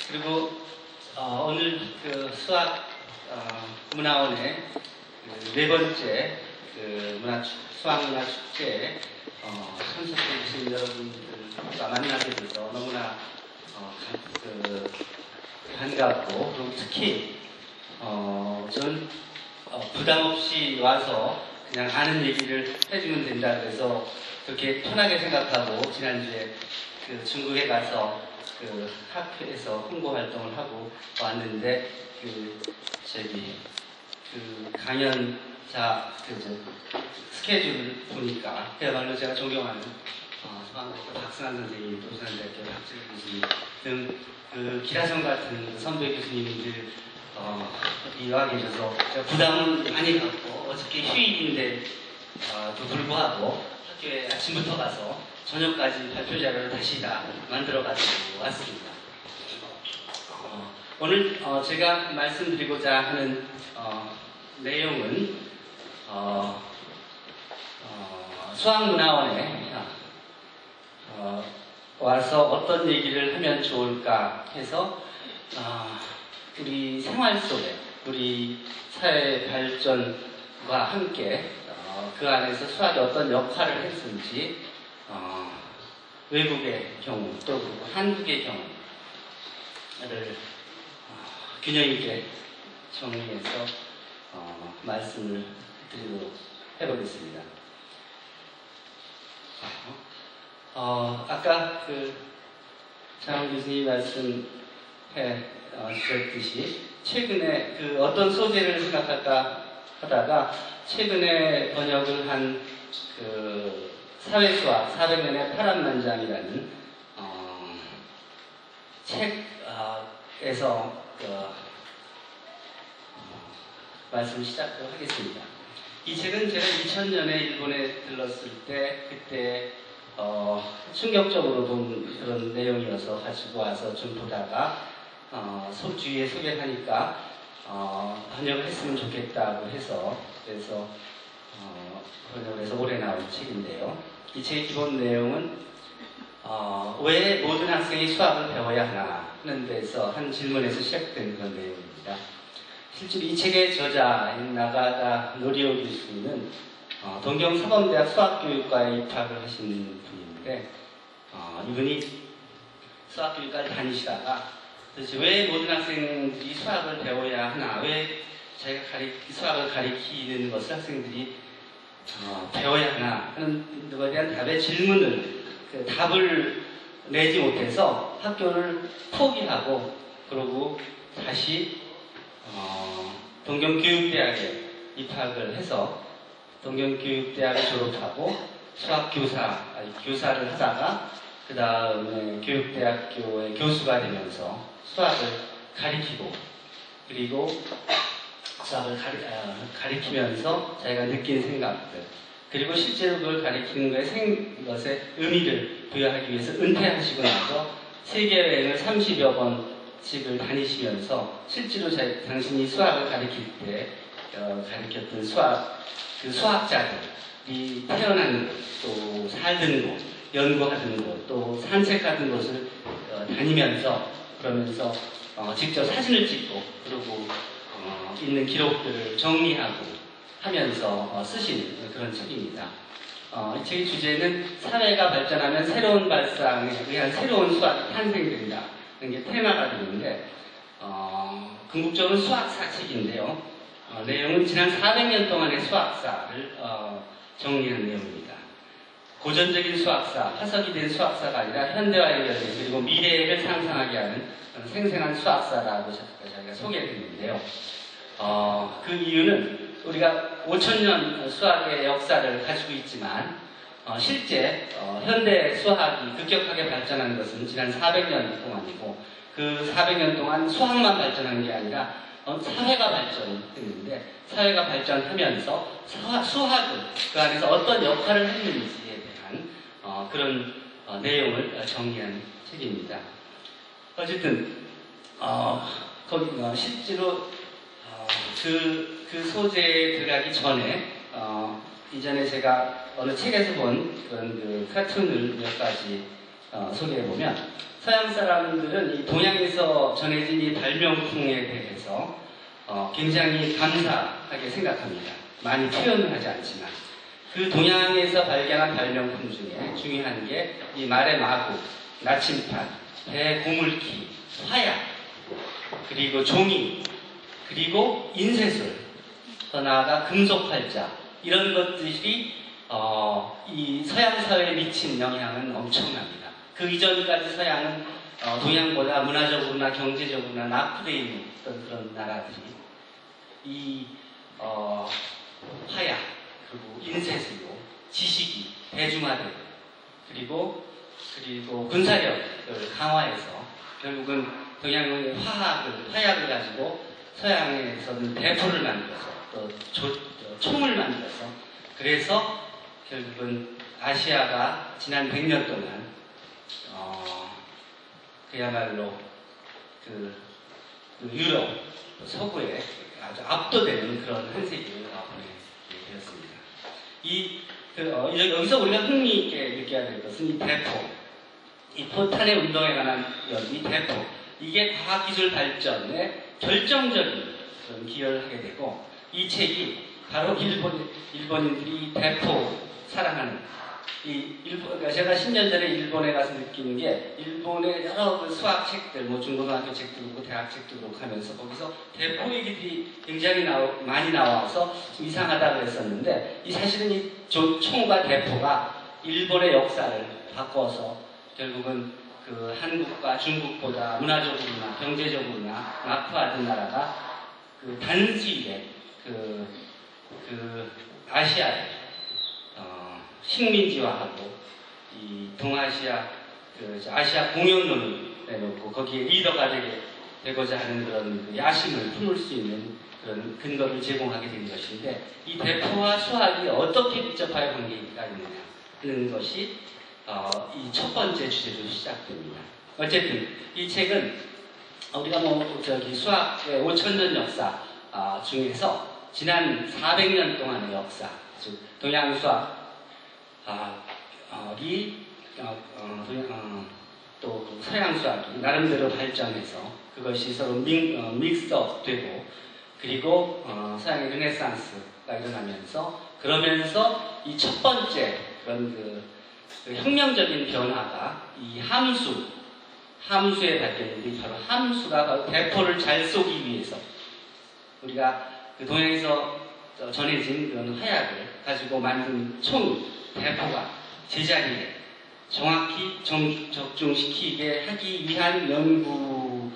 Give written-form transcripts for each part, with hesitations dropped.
그리고 오늘 그 수학 문화원의 네 번째 수학 문화 축제에 참석해 주신 여러분들과 만나게 돼서 너무나 반갑고, 그리고 특히 전 부담 없이 와서 그냥 아는 얘기를 해주면 된다 그래서 그렇게 편하게 생각하고, 지난주에 그 중국에 가서 그 학회에서 홍보 활동을 하고 왔는데, 강연자 스케줄을 보니까 그야말로 제가 존경하는 서강대학교 박승환 선생님, 도산대학교 박지일 교수님 등 그 기라성 같은 선배 교수님들 와 계셔서 제가 부담을 많이 갖고, 어저께 휴일인데 또 불구하고 학교에 아침부터 가서 저녁까지 발표 자료를 다시 다 만들어가지고 왔습니다. 오늘 제가 말씀드리고자 하는 내용은 수학문화원에 와서 어떤 얘기를 하면 좋을까 해서 우리 생활 속에 우리 사회 발전과 함께 그 안에서 수학이 어떤 역할을 했는지, 외국의 경우 또 한국의 경우를 균형 있게 정리해서 말씀을 드리도록 해보겠습니다. 아까 장원 교수님이 말씀해 주셨듯이 최근에 어떤 소재를 생각할까 하다가 최근에 번역을 한 사회수학 400년의 파란만장이라는 책에서 말씀 시작을 하겠습니다. 이 책은 제가 2000년에 일본에 들렀을 때 그때 충격적으로 본 그런 내용이어서 가지고 와서 좀 보다가 주위에 소개를 하니까 번역을 했으면 좋겠다고 해서, 그래서 번역을 해서 올해 나온 책인데요. 이 책의 기본 내용은 왜 모든 학생이 수학을 배워야 하나 하는 데서 한 질문에서 시작된 그런 내용입니다. 실제로 이 책의 저자인 나가다 노리오 교수님은 동경사범대학 수학교육과에 입학을 하신 분인데, 이분이 수학교육과를 다니시다가 도대체 왜 모든 학생들이 수학을 배워야 하나, 왜 자기가 수학을 가리키는 것을 학생들이 배워야 하나 하는 것에 대한 답을 내지 못해서 학교를 포기하고, 그러고 다시 동경교육대학에 입학을 해서 동경교육대학을 졸업하고 교사를 하다가 그 다음에 교육대학교의 교수가 되면서 수학을 가리키고, 그리고 수학을 가리키면서 자기가 느낀 생각들, 그리고 실제로 그걸 가리키는 것에 의미를 부여하기 위해서 은퇴하시고 나서 세계여행을 30여 번씩을 다니시면서 실제로 당신이 수학을 가리킬 때 가리켰던 수학자들이 태어난 곳, 또 살던 곳, 연구하던 곳, 또 산책하던 곳을 다니면서, 그러면서 직접 사진을 찍고, 그리고 있는 기록들을 정리하고 하면서 쓰신 그런 책입니다. 이 책의 주제는 사회가 발전하면 새로운 발상에 의한 새로운 수학이 탄생된다 는 게 테마가 되는데, 궁극적으로 수학사 책인데요. 내용은 지난 400년 동안의 수학사를 정리한 내용입니다. 고전적인 수학사, 화석이 된 수학사가 아니라 현대화 연결된, 그리고 미래를 상상하게 하는 생생한 수학사라고 저희가 소개했는데요. 그 이유는 우리가 5000년 수학의 역사를 가지고 있지만 실제 현대 수학이 급격하게 발전한 것은 지난 400년 동안이고, 그 400년 동안 수학만 발전한 게 아니라 사회가 발전했는데, 사회가 발전하면서 수학은 그 안에서 어떤 역할을 했는지에 대한 그런 내용을 정리한 책입니다. 어쨌든 실제로 그 소재에 들어가기 전에 이전에 제가 어느 책에서 본 그런 카툰을 몇 가지 소개해보면, 서양 사람들은 이 동양에서 동양에서 전해진 이 발명품에 대해서 굉장히 감사하게 생각합니다. 많이 표현은 하지 않지만 그 동양에서 발견한 발명품 중에 중요한 게 이 말의 마구, 나침판, 배 고물기, 화약, 그리고 종이, 그리고 인쇄술, 더 나아가 금속활자, 이런 것들이 이 서양 사회에 미친 영향은 엄청납니다. 그 이전까지 서양은 동양보다 문화적으로나 경제적으로나 낙후되어 있는 그런 나라들이 이 화약, 그리고 인쇄술로 지식이 대중화되고 그리고 군사력을 강화해서 결국은 동양의 화약을 가지고 서양에서는 대포를 만들어서 또 총을 만들어서 그래서 결국은 아시아가 지난 100년 동안 그야말로 그 유럽, 서구에 아주 압도되는 그런 한 세기를 보내게 되었습니다. 여기서 우리가 흥미있게 느껴야 될 것은 이 대포, 이 포탄의 운동에 관한 이 대포, 이게 과학기술 발전에 결정적인 그런 기여를 하게 되고, 이 책이 바로 일본인들이 대포 사랑하는 그러니까 제가 10년 전에 일본에 가서 느끼는 게 일본의 여러 수학 책들, 뭐 중고등학교 책도 그렇고 대학 책도 그렇고 하면서 거기서 대포 얘기들이 굉장히 많이 나와서 좀 이상하다고 했었는데 사실은 이 총과 대포가 일본의 역사를 바꿔서 결국은 그 한국과 중국보다 문화적으로나 경제적으로나 낙후하던 나라가 그 단수일에 아시아에 식민지화하고 이 동아시아 아시아 공영론을 내놓고 거기에 리더가 되고자 하는 그런 야심을 품을 수 있는 그런 근거를 제공하게 된 것인데, 이 대포와 수학이 어떻게 밀접하게 관계가 있느냐 하는 것이 이 첫 번째 주제로 시작됩니다. 어쨌든 이 책은 우리가 수학의 5,000년 역사 중에서 지난 400년 동안의 역사, 즉 동양 수학 또 서양 수학이 나름대로 발전해서 그것이 서로 믹스업 되고 그리고 서양의 르네상스가 일어나면서 그러면서 이 첫 번째 그런 그 혁명적인 변화가 이 함수의 발견인데, 바로 함수가 바로 대포를 잘 쏘기 위해서 우리가 그 동양에서 전해진 그런 화약을 가지고 만든 대포가 제자리에 정확히 적중시키게 하기 위한 연구를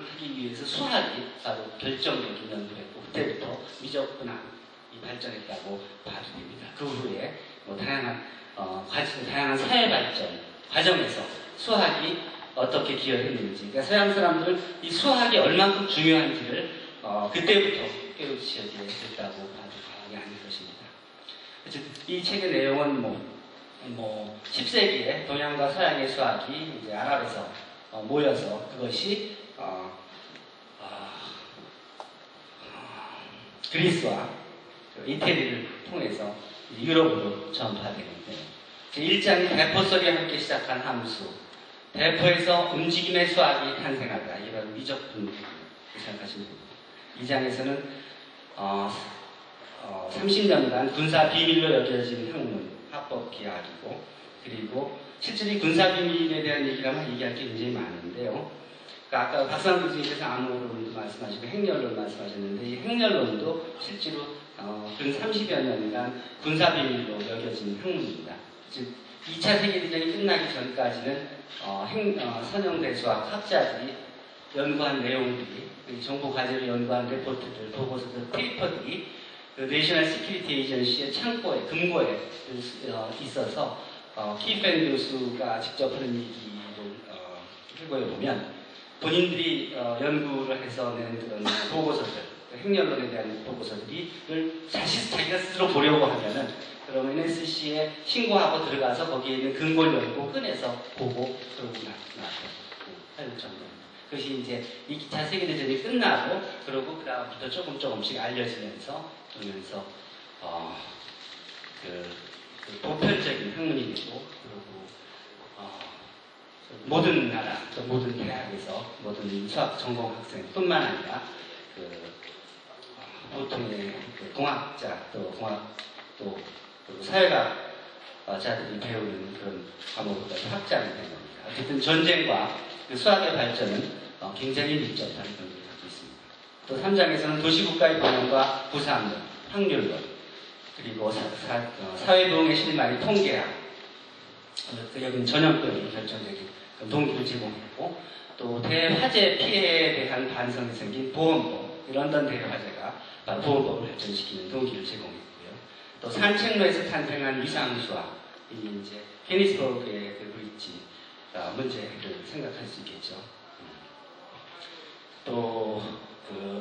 하기 위해서 수학이 바로 결정적인 연구를 했고, 그때부터 미적분학이 발전했다고 봐도 됩니다. 그 후에 다양한 사회 발전 과정에서 수학이 어떻게 기여했는지, 그러니까 서양 사람들은 이 수학이 얼만큼 중요한지를 그때부터 깨우치게 됐다고 봐도 과언이 아닐 것입니다. 이 책의 내용은 10세기에 동양과 서양의 수학이 이제 아랍에서 모여서 그것이 그리스와 이태리를 통해서 유럽으로 전파되는데, 제1장이 대포 소리와 함께 시작한 함수, 대포에서 움직임의 수학이 탄생하다, 이런 미적분을 생각하시면 됩니다. 2장에서는 30년간 군사 비밀로 여겨진 학문, 합법 기하이고, 그리고 실제로 이 군사 비밀에 대한 얘기라면 얘기할 게 굉장히 많은데요. 그러니까 아까 박상규 선생님께서 암호론도 말씀하시고 행렬론 말씀하셨는데, 이 행렬론도 실제로 근 30여 년간 군사 비밀로 여겨진 학문입니다. 즉 2차 세계대전이 끝나기 전까지는 선형대수학 학자들이 연구한 내용들이, 정보 과제로 연구한 레포트들, 보고서들, 페이퍼들이 그 내셔널 시큐리티 에이전시의 창고에, 금고에 있어서 키펜 교수가 직접 하는 얘기를 해보면 본인들이 연구를 해서 낸 그런 보고서들, 행렬론에 대한 보고서들이 자기가 스스로 보려고 하면은 그러면 NSC에 신고하고 들어가서 거기에 있는 근거를 열고 꺼내서 보고 그러고 나서 할 정도입니다. 그것이 이제 2차 세계대전이 끝나고 그러고 그 다음부터 조금씩 알려지면서 그러면서 그 보편적인 학문이 되고, 그리고 모든 나라, 또 모든 대학에서 모든 수학 전공 학생뿐만 아니라 보통의 공학자 또 사회학자들이 배우는 그런 과목까지 확장이 된 겁니다. 어쨌든 전쟁과 수학의 발전은 굉장히 밀접한 관계를 갖고 있습니다. 또 3장에서는 도시국가의 번영과 부산론, 확률론, 그리고 사회부흥의 실마리 통계학, 여기는 전염병이 결정적인 동기를 제공했고, 또 대화재 피해에 대한 반성이 생긴 보험법, 런던 대화재가 바로 보험법을 발전시키는 동기를 제공했고요. 또 산책로에서 탄생한 위상수학, 이 이제 케니스버그의 그 브릿지 문제를 생각할 수 있겠죠. 또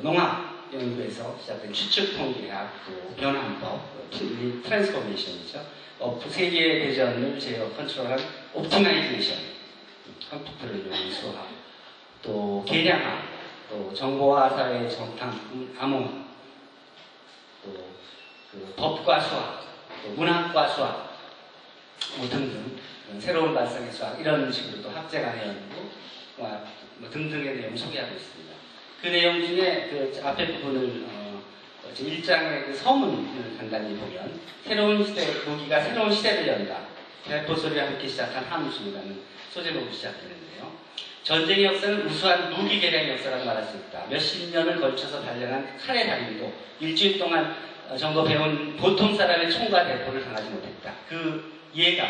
농학 연구에서 시작된 추측 통계학, 또 변환법, 트랜스포메이션이죠. 세계 대전을 제어 컨트롤한 옵티마이제이션, 컴퓨터를 이용한 수학, 또 계량학, 또 정보화 사회의 정탐, 암호학, 또 법과 수학, 또 문학과 수학, 등등 새로운 발상의 수학, 이런 식으로 또 학제간의 연구 등등의 내용 소개하고 있습니다. 그 내용 중에 앞에 부분을 1장의 서문을 간단히 보면, 새로운 시대, 무기가 새로운 시대를 연다, 대포 소리와 함께 시작한 함수라는 소제목으로 시작되는데요. 전쟁의 역사는 우수한 무기 개량의 역사라고 말할 수 있다. 몇십 년을 걸쳐서 단련한 칼의 달인도 일주일 동안 정도 배운 보통 사람의 총과 대포를 당하지 못했다. 그 예가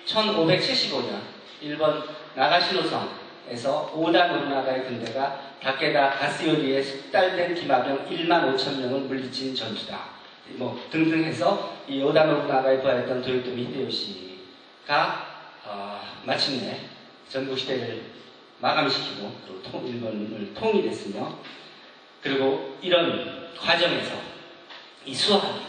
1575년 일본 나가시노성에서 오다 노부나가의 군대가 다케다 가스요리에 숙달된 기마병 1만 5천 명을 물리친 전투다. 등등 해서 이 오다 노부나가에 부하였던 도요토미 히데요시가 마침내 전국시대를 마감시키고 또 일본을 통일했으며, 그리고 이런 과정에서 이 수학이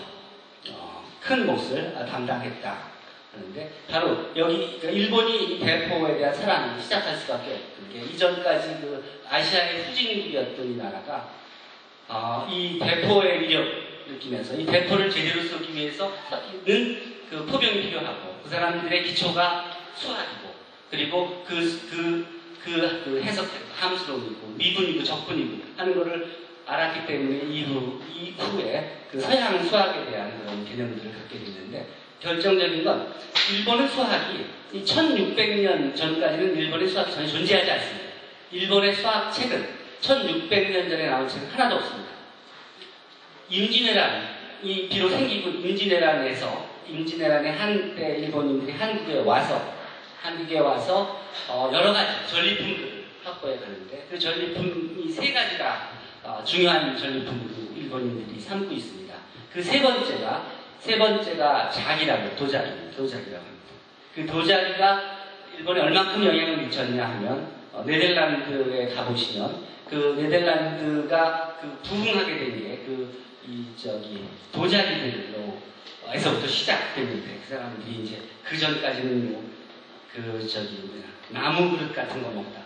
큰 몫을 담당했다. 그런데 바로 여기 일본이 대포에 대한 사랑을 시작할 수밖에 없는 게, 이전까지 아시아의 후진국이었던 이 나라가 이 대포의 위력을 느끼면서 이 대포를 제대로 쏘기 위해서는 포병이 필요하고, 그 사람들의 기초가 수학이고, 그리고 그 해석대로 함수론이고 미분이고 적분이고 하는 것을 알았기 때문에 이후에 서양 수학에 대한 그런 개념들을 갖게 됐는데, 결정적인 건 일본의 수학이 이 1600년 전까지는 일본의 수학이 전혀 존재하지 않습니다. 일본의 수학책은 1600년 전에 나온 책은 하나도 없습니다. 임진왜란이 비록 생기고, 임진왜란의 한때 일본인들이 한국에 와서 여러 가지 전리품들을 확보해 가는데, 그 전리품이 세 가지가 중요한 전리품으로 일본인들이 삼고 있습니다. 그 세 번째가 도자기라고 합니다. 그 도자기가 일본에 얼만큼 영향을 미쳤냐 하면, 네덜란드에 가보시면 그 네덜란드가 부흥하게 된 게 도자기들로 에서부터 시작됐는데, 그 사람들이 이제 그 전까지는 나무 그릇 같은 거 먹다가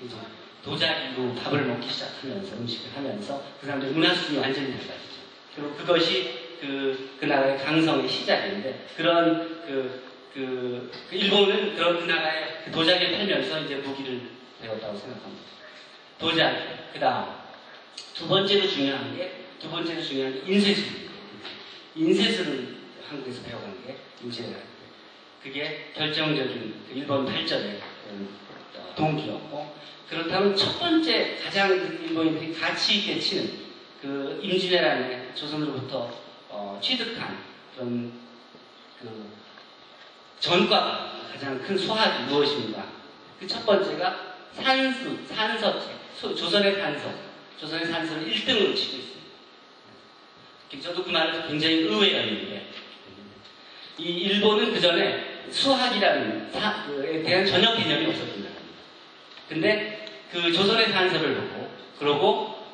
이제 도자기로 밥을 먹기 시작하면서, 음식을 하면서 그 사람들 문화 수준이 완전히 달라지죠. 그리고 그것이 그 나라의 강성의 시작인데, 그런 일본은 그런 그 나라의 도자기를 팔면서 이제 무기를 배웠다고 생각합니다. 도자기. 그 다음 두 번째로 중요한 게 인쇄술입니다. 인쇄술을 한국에서 배워간 게 인쇄술입니다. 그게 결정적인 일본 발전의 동기였고, 그렇다면 첫 번째 가장 일본인들이 가치 있게 치는 임진왜란에 조선으로부터 취득한 그런 전과가 가장 큰 수학이 무엇입니까? 그 첫 번째가 산서책, 조선의 산서를 1등으로 치고 있습니다. 저도 그 말을 굉장히 의외였는데, 이 일본은 그 전에 수학이라는 에 대한 전혀 개념이 없었던 거입니다. 근데 그 조선의 산서를 보고,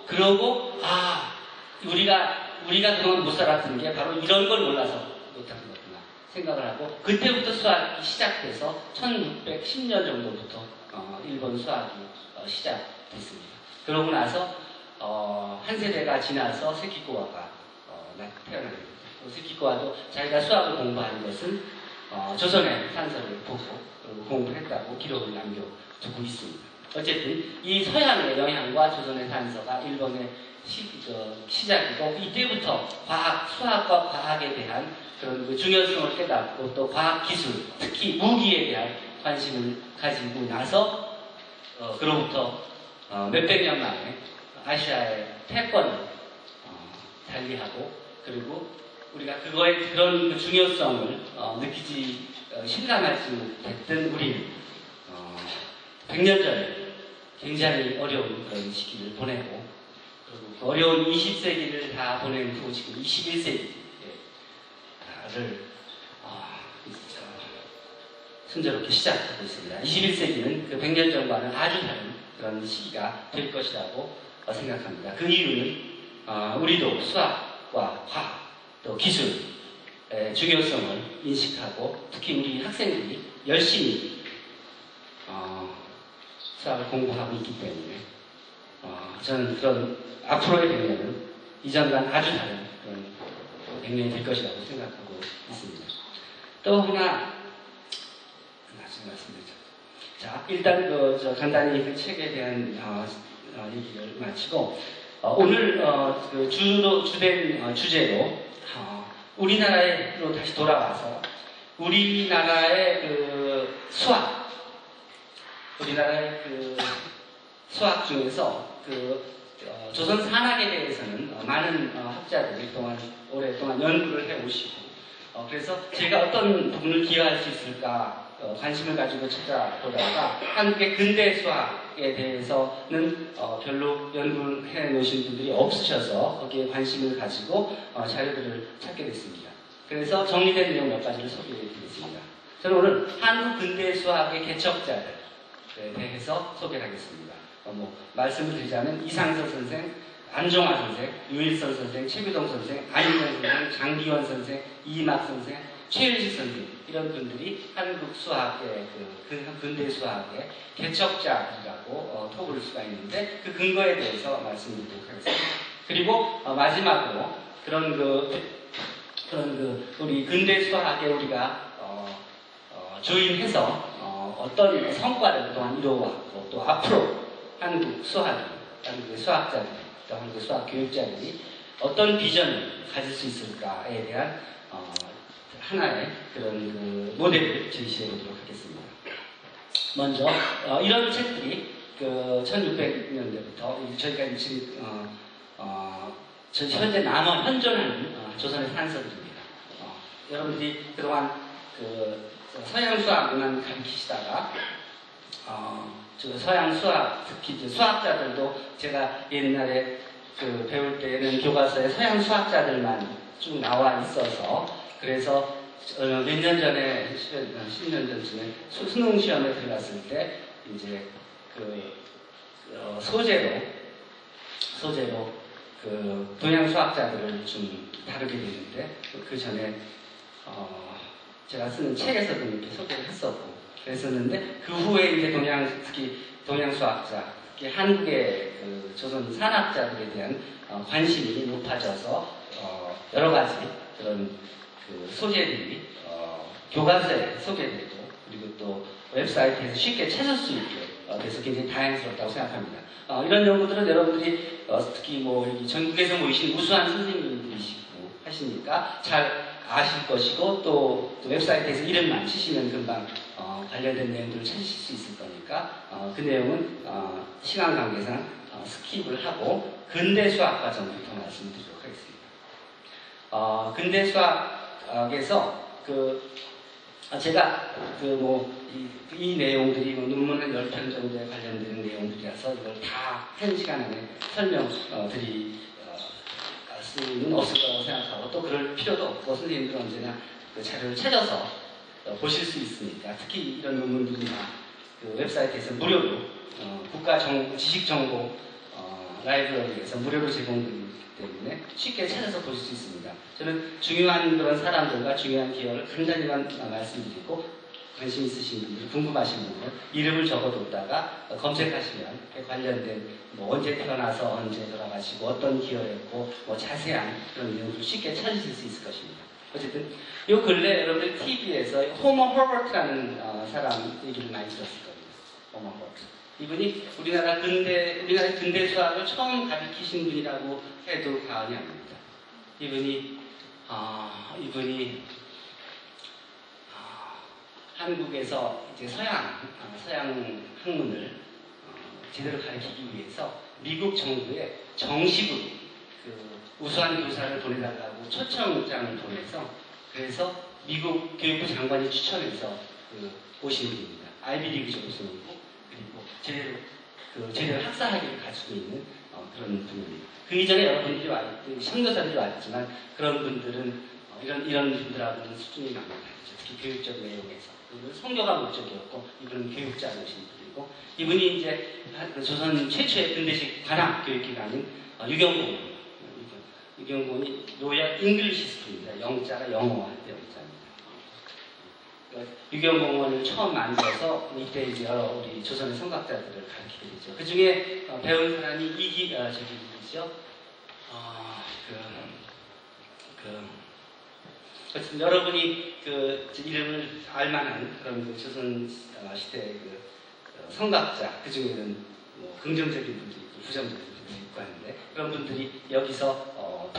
그러고 우리가 그동안 못 살았던 게 바로 이런 걸 몰라서 못한 거구나 생각을 하고, 그때부터 수학이 시작돼서 1610년 정도부터 일본 수학이 시작됐습니다. 그러고 나서 한 세대가 지나서 세키코와가 태어납니다. 세키코와도 자기가 수학을 공부하는 것은 조선의 산서를 보고 공부를 했다고 기록을 남겨두고 두고 있습니다. 어쨌든 이 서양의 영향과 조선의 산서가 일본의 시작이고 이때부터 수학과 과학에 대한 그런 그 중요성을 깨닫고 또 과학기술, 특히 무기에 대한 관심을 가지고 나서 그로부터 몇백 년 만에 아시아의 패권을 달리하고 그리고 우리가 그거의 그런 중요성을 느끼지 실감하지 못했던 우리는 100년 전에 굉장히 어려운 그런 시기를 보내고 그리고 그 어려운 20세기를 다 보낸 후 지금 21세기를 순조롭게 시작하고 있습니다. 21세기는 그 100년 전과는 아주 다른 그런 시기가 될 것이라고 생각합니다. 그 이유는 우리도 수학과 과학 또 기술의 중요성을 인식하고 특히 우리 학생들이 열심히 수학을 공부하고 있기 때문에 저는 그런 앞으로의 100년은 이전과는 아주 다른 그런 100년이 될 것이라고 생각하고 있습니다. 또 하나 나중에 말씀드리죠. 자, 일단 간단히 그 책에 대한 얘기를 마치고 오늘 그 주된 주제로 우리나라로 다시 돌아와서 우리나라의 그 우리나라의 그 수학 중에서 조선 산학에 대해서는 많은 학자들이 오랫동안 연구를 해오시고 그래서 제가 어떤 부분을 기여할 수 있을까 관심을 가지고 찾아보다가 한국의 근대 수학에 대해서는 별로 연구를 해놓으신 분들이 없으셔서 거기에 관심을 가지고 자료들을 찾게 됐습니다. 그래서 정리된 내용 몇 가지를 소개해드리겠습니다. 저는 오늘 한국 근대 수학의 개척자들에 대해서 소개를 하겠습니다. 말씀을 드리자면 이상서 선생, 안종화 선생, 유일선 선생, 최규동 선생, 안윤영 선생, 장기원 선생, 이막 선생, 최윤식 선생 이런 분들이 한국 수학의 근대 수학의 개척자라고 토부를 수가 있는데 그 근거에 대해서 말씀드리도록 하겠습니다. 그리고 마지막으로 우리 근대 수학에 우리가 조인해서 어떤 성과를 그동안 이루어왔고 또 앞으로 한국 수학자들, 또 한국 수학 교육자들이 어떤 비전을 가질 수 있을까에 대한 하나의 그런 모델을 제시해 보도록 하겠습니다. 먼저 이런 책들이 1600년대부터 저희가 지금 현재 남아 현존하는 조선의 산서들입니다. 여러분들이 그동안 서양 수학만 가르치시다가 서양 수학, 특히 수학자들도 제가 옛날에 배울 때는 교과서에 서양 수학자들만 쭉 나와 있어서 그래서 몇 년 전에 10년 전쯤에 수능 시험에 들어갔을 때 이제 소재로 동양 수학자들을 좀 다루게 되는데 그 전에 제가 쓰는 책에서도 이렇게 소개를 했었고 그랬었는데 그 후에 이제 특히 동양 수학자, 특히 한국의 조선 산학자들에 대한 관심이 높아져서 여러 가지 그런 소재들이 교과서에 소개되고 그리고 또 웹사이트에서 쉽게 찾을 수 있게 돼서 굉장히 다행스럽다고 생각합니다. 이런 연구들은 여러분들이 특히 전국에서 모이신 우수한 선생님들이시고 하시니까 잘 아실 것이고 또 웹사이트에서 이름만 치시면 금방 관련된 내용들을 찾으실 수 있을 거니까 그 내용은 시간 관계상 스킵을 하고 근대 수학 과정부터 말씀드리도록 하겠습니다. 근대 수학에서 제가 이 내용들이 논문 한 10편 정도에 관련되는 내용들이라서 이걸 다 1시간 안에 설명드릴 수는 없을 거라고 생각하고 또 그럴 필요도 없고 선생님들은 언제나 그 자료를 찾아서 보실 수 있으니까 특히 이런 논문들이 웹사이트에서 무료로 지식정보 라이브러리에서 무료로 제공되기 때문에 쉽게 찾아서 보실 수 있습니다. 저는 중요한 그런 사람들과 중요한 기여를 간단히만 말씀드리고 관심 있으신 분들, 궁금하신 분들 이름을 적어뒀다가 검색하시면 관련된 언제 태어나서 언제 돌아가시고 어떤 기여했고 자세한 그런 내용을 쉽게 찾으실 수 있을 것입니다. 어쨌든 이 근래 여러분들 TV에서 호머 허버트라는 사람 얘기를 많이 들었을 겁니다. 호머버트. 이분이 우리나라 근대 수학을 처음 가르치신 분이라고 해도 과언이 아닙니다. 이분이 한국에서 이제 서양 학문을 제대로 가르치기 위해서 미국 정부에 정식으로 그 우수한 교사를 보내달라고 초청장을 보내서 그래서 미국 교육부 장관이 추천해서 오신 분입니다. 아이비리그 졸업생이고 그리고 제대로 학사학위를 가지고 있는 그런 분입니다. 그 이전에 여러분들이 선교사들이 왔지만 그런 분들은 이런 분들하고는 수준이 많이 다르죠. 특히 교육적 내용에서. 그리고 성교가 목적이었고 이분은 교육자이신 분이고 이분이 이제 조선 최초의 근대식 관학 교육기관인 유경공원이 로열 잉글리시 스쿨입니다. 영자가 영어한테 영자입니다. 유경공원을 처음 만들어서 이때 이제 여러 우리 조선의 성각자들을 가르치게 되죠. 그 중에 배운 사람이 누구죠? 여러분이 이름을 알만한 그런 조선 시대 성각자, 그 중에는 긍정적인 분도 있고 부정적인 분도 있고 하는데 그런 분들이 여기서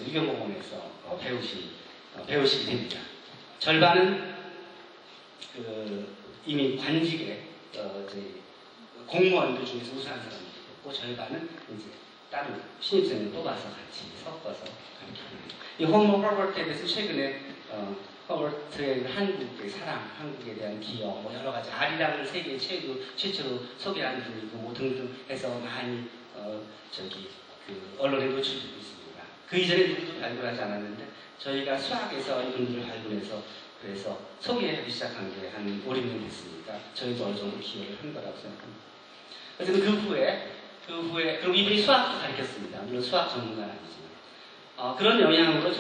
유경공원에서 배우시게 됩니다. 절반은 이미 관직에 공무원들 중에서 우수한 사람들이 있고 절반은 이제 따로 신입생을 뽑아서 같이 섞어서 가르칩니다. 이 허버트에 대해서 최근에 허버트의 한국의 사랑, 한국에 대한 기여, 여러 가지 아리랑을 세계 최초로 소개한 분이고 등등 해서 많이 언론에 노출되고 있습니다. 그 이전에 누구도 발굴하지 않았는데 저희가 수학에서 이분들을 발굴해서 그래서 소개하기 시작한 게 한 5, 6년 됐으니까 저희도 어느 정도 기여를 한 거라고 생각합니다. 어쨌든 그 후에 그리고 이분이 수학도 가르쳤습니다. 물론 수학 전문가는 아니지만 그런 영향으로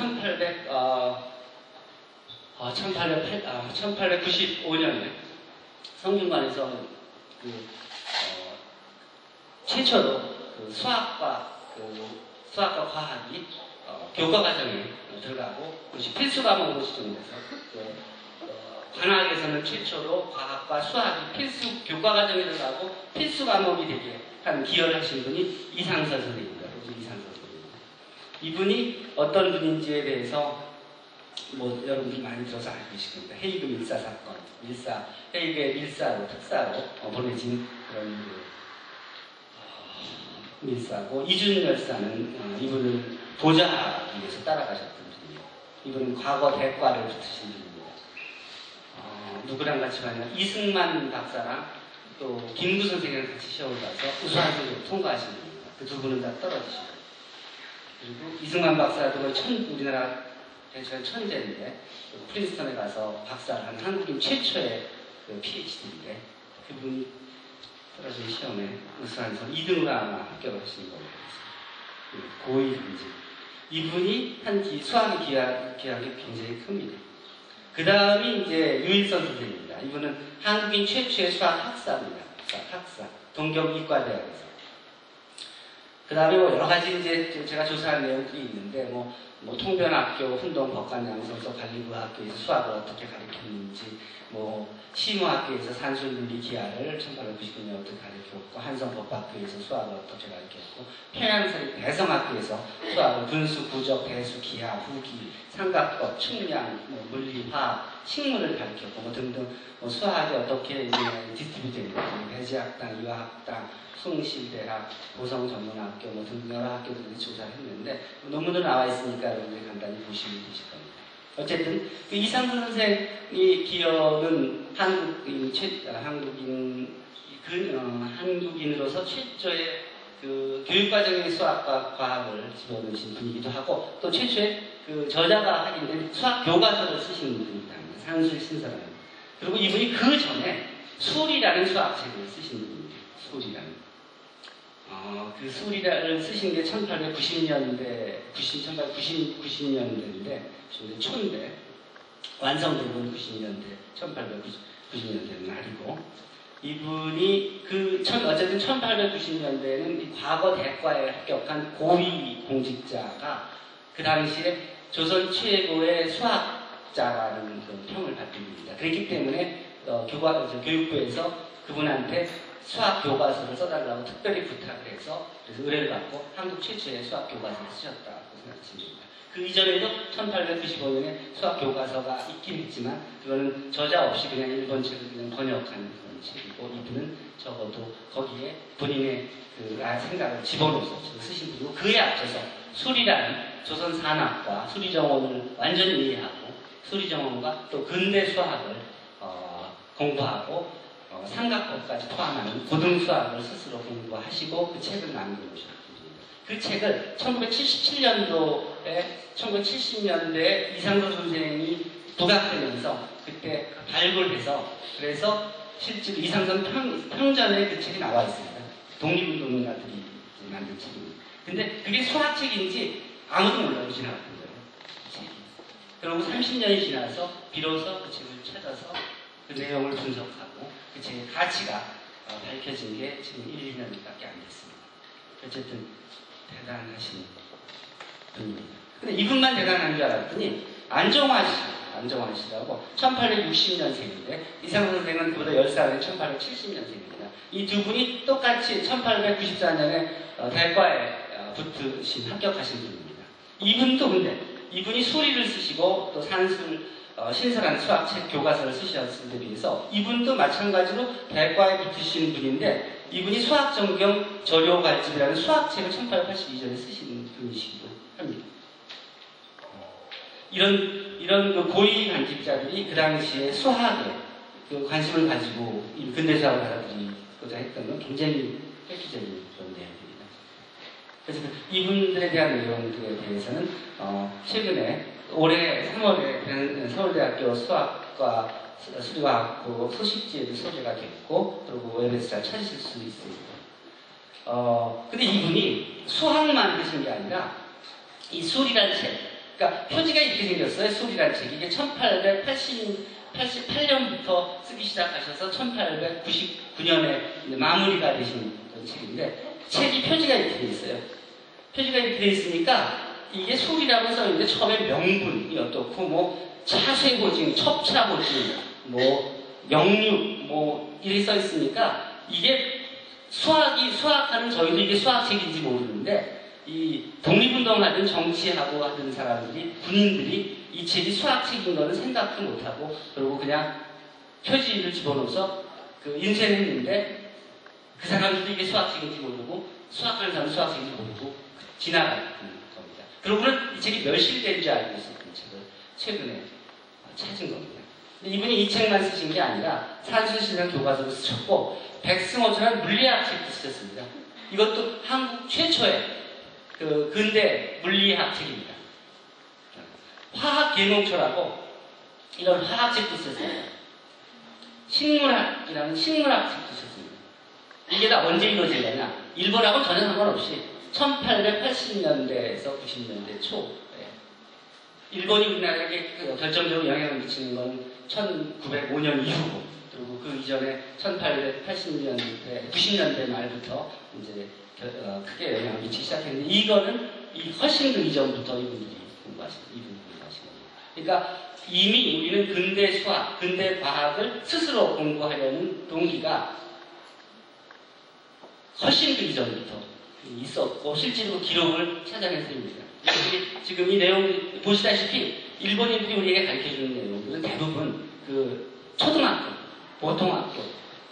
1895년에 성균관에서 최초로 수학과 과학이 교과 과정에 들어가고 그것이 필수 과목으로 지정돼서 관학에서는 최초로 과학과 수학이 필수 교과 과정에 들어가고 필수 과목이 되게 한 기여를 하신 분이 이상서 선생님입니다. 이상서 선생님. 이분이 어떤 분인지에 대해서 여러분들이 많이 들어서 알고 계실 겁니다. 헤이그 밀사 사건, 헤이그의 밀사로 특사로 보내진 그런 밀사고 이준 열사는 이분을 보좌하기 위해서 따라가셨던 분이에요. 이분은 과거 대과를 붙으신 분입니다. 누구랑 같이 가냐? 이승만 박사랑 또 김구 선생이랑 같이 시험을 봐서 우수한 성적을 통과하신 분입니다. 그 두 분은 다 떨어지시고 그리고 이승만 박사도 우리나라 대체로 천재인데 프린스턴에 가서 박사를 한 한국인 최초의 PhD인데 그분이 떨어진 시험에 우수한 성 2등으로 아마 합격을 하신 걸로 알고 있습니다. 고위 금지. 이분이 한 수학의 기하가 굉장히 큽니다. 그 다음이 이제 유일선 선생님입니다. 이분은 한국인 최초의 수학 학사입니다. 학사. 동경이과대학에서. 그 다음에 여러 가지 이제 제가 조사한 내용들이 있는데 통변학교, 훈동 법관양성서 관리부학교에서 수학을 어떻게 가르쳤는지, 시무학교에서 산술물리 기하를 1899년부터 가르쳤고, 한성법학교에서 수학을 어떻게 가르쳤고, 평양사립 대성학교에서 수학을 분수, 구적, 배수, 기하, 후기, 삼각법, 측량, 물리, 화학, 식물을 가르쳤고, 등등 수학이 어떻게 디스트리뷰 되는지, 배지학당, 이화학당, 숭실대학, 보성전문학교 등등 여러 학교들이 조사를 했는데 논문도 나와 있으니까 여러분들이 간단히 보시면 되실 겁니다. 어쨌든 이상수 선생의 기여는 한국인으로서 최초의 교육과정의 수학과 과학을 집어넣으신 분이기도 하고 또 최초의 저자가 하긴 수학 교과서를 쓰신 분입니다. 산술 신설하는. 그리고 이분이 그 전에 술이라는 수학책을 쓰신 분입니다. 술이라는. 그 수리를 쓰신 게 1890년대인데, 초인데, 완성된 건 1890년대 말이고, 이분이 어쨌든 1890년대에는 과거 대과에 합격한 고위 공직자가 그 당시에 조선 최고의 수학자라는 평을 받게 됩니다. 그렇기 때문에 교육부에서 그분한테 수학 교과서를 써달라고 특별히 부탁을 해서 그래서 의뢰를 받고 한국 최초의 수학 교과서를 쓰셨다고 생각하시면 됩니다. 그 이전에도 1895년에 수학 교과서가 있긴 했지만 그거는 저자 없이 그냥 일본 책을 그냥 번역한 그런 책이고 이분은 적어도 거기에 본인의 그 생각을 집어넣어서 쓰신 분이고 그에 앞서서 수리라는 조선 산학과 수리정원을 완전히 이해하고 수리정원과 또 근대 수학을 공부하고 삼각법까지 포함하는 고등수학을 스스로 공부하시고 그 책을 남겨놓으셨습니다. 그 책을 1970년대에 이상도 선생이 부각되면서 그때 발굴해서 그래서 실제로 이상선 평전에 그 책이 나와 있습니다. 독립운동가들이 만든 책입니다. 근데 그게 수학책인지 아무도 몰라요. 지나갔던 거예요. 그리고 30년이 지나서 비로소 그 책을 찾아서 그 내용을 분석하고 그 책의 가치가 밝혀진 게 지금 1, 2년밖에 안 됐습니다. 어쨌든 대단하신 분입니다. 근데 이분만 대단한 줄 알았더니 안정화 씨라고 1860년생인데 이상선 선생은 그보다 10살인 1870년생입니다. 이 두 분이 똑같이 1894년에 대과에 합격하신 분입니다. 이분도 근데 이분이 수리를 쓰시고 또 산술 신선한 수학책 교과서를 쓰셨을 때 비해서 이분도 마찬가지로 대과에 붙으신 분인데 이분이 수학정경 저료갈집이라는 수학책을 1882년에 쓰신 분이시기도 합니다. 이런 그 고위 간집자들이 그 당시에 수학에 그 관심을 가지고 이 근대수학을 받아들이고자 했던 건 굉장히 획기적인 그런 내용입니다. 그래서 이분들에 대한 내용들에 대해서는 최근에 올해 3월에 서울대학교 수학과 수리과학부 소식지에도 소개가 됐고 그리고 웹에서 잘 찾으실 수 있습니다. 근데 이분이 수학만 하신 게 아니라 이 수리란 책, 그러니까 표지가 이렇게 생겼어요. 수리란 책. 이게 1888년부터 쓰기 시작하셔서 1899년에 마무리가 되신 책인데 책이 표지가 이렇게 돼 있어요. 표지가 이렇게 돼 있으니까 이게 수리라고 써있는데 처음에 명분이 어떻고 뭐 차쇠고증, 첩차고증, 뭐 영육 뭐 이렇게 써있으니까 이게 수학하는 저희도 이게 수학책인지 모르는데 이 독립운동하든 정치하고 하던 사람들이 군인들이 이 책이 수학책인 거는 생각도 못하고 그리고 그냥 표지를 집어넣어서 그 인쇄했는데 그 사람들도 이게 수학책인지 모르고 수학하는 사람은 수학책인지 모르고 지나가는 겁니다. 그러고는 이 책이 멸실된 줄 알고 있었던 책을 최근에 찾은 겁니다. 근데 이분이 이 책만 쓰신 게 아니라 산술신상 교과서도 쓰셨고 백승호처럼 물리학 책도 쓰셨습니다. 이것도 한국 최초의 그 근대 물리학 책입니다. 화학 계몽초라고 이런 화학책도 썼어요. 식물학이라는 식물학 책도 썼습니다. 이게 다 언제 이루어지냐면 일본하고 전혀 상관없이 1880년대에서 90년대 초 일본이 우리나라에게 결정적으로 영향을 미치는 건 1905년 이후고 그리고 그 이전에 1880년대 90년대 말부터 이제 크게 영향을 미치기 시작했는데 이거는 훨씬 그 이전부터 이분들이 공부하신 겁니다. 그러니까 이미 우리는 근대 수학, 근대 과학을 스스로 공부하려는 동기가 훨씬 그 이전부터 있었고 실제로 기록을 찾아낸 셈입니다. 지금 이 내용 보시다시피 일본인들이 우리에게 가르쳐주는 내용들은 대부분 그 초등학교, 보통학교,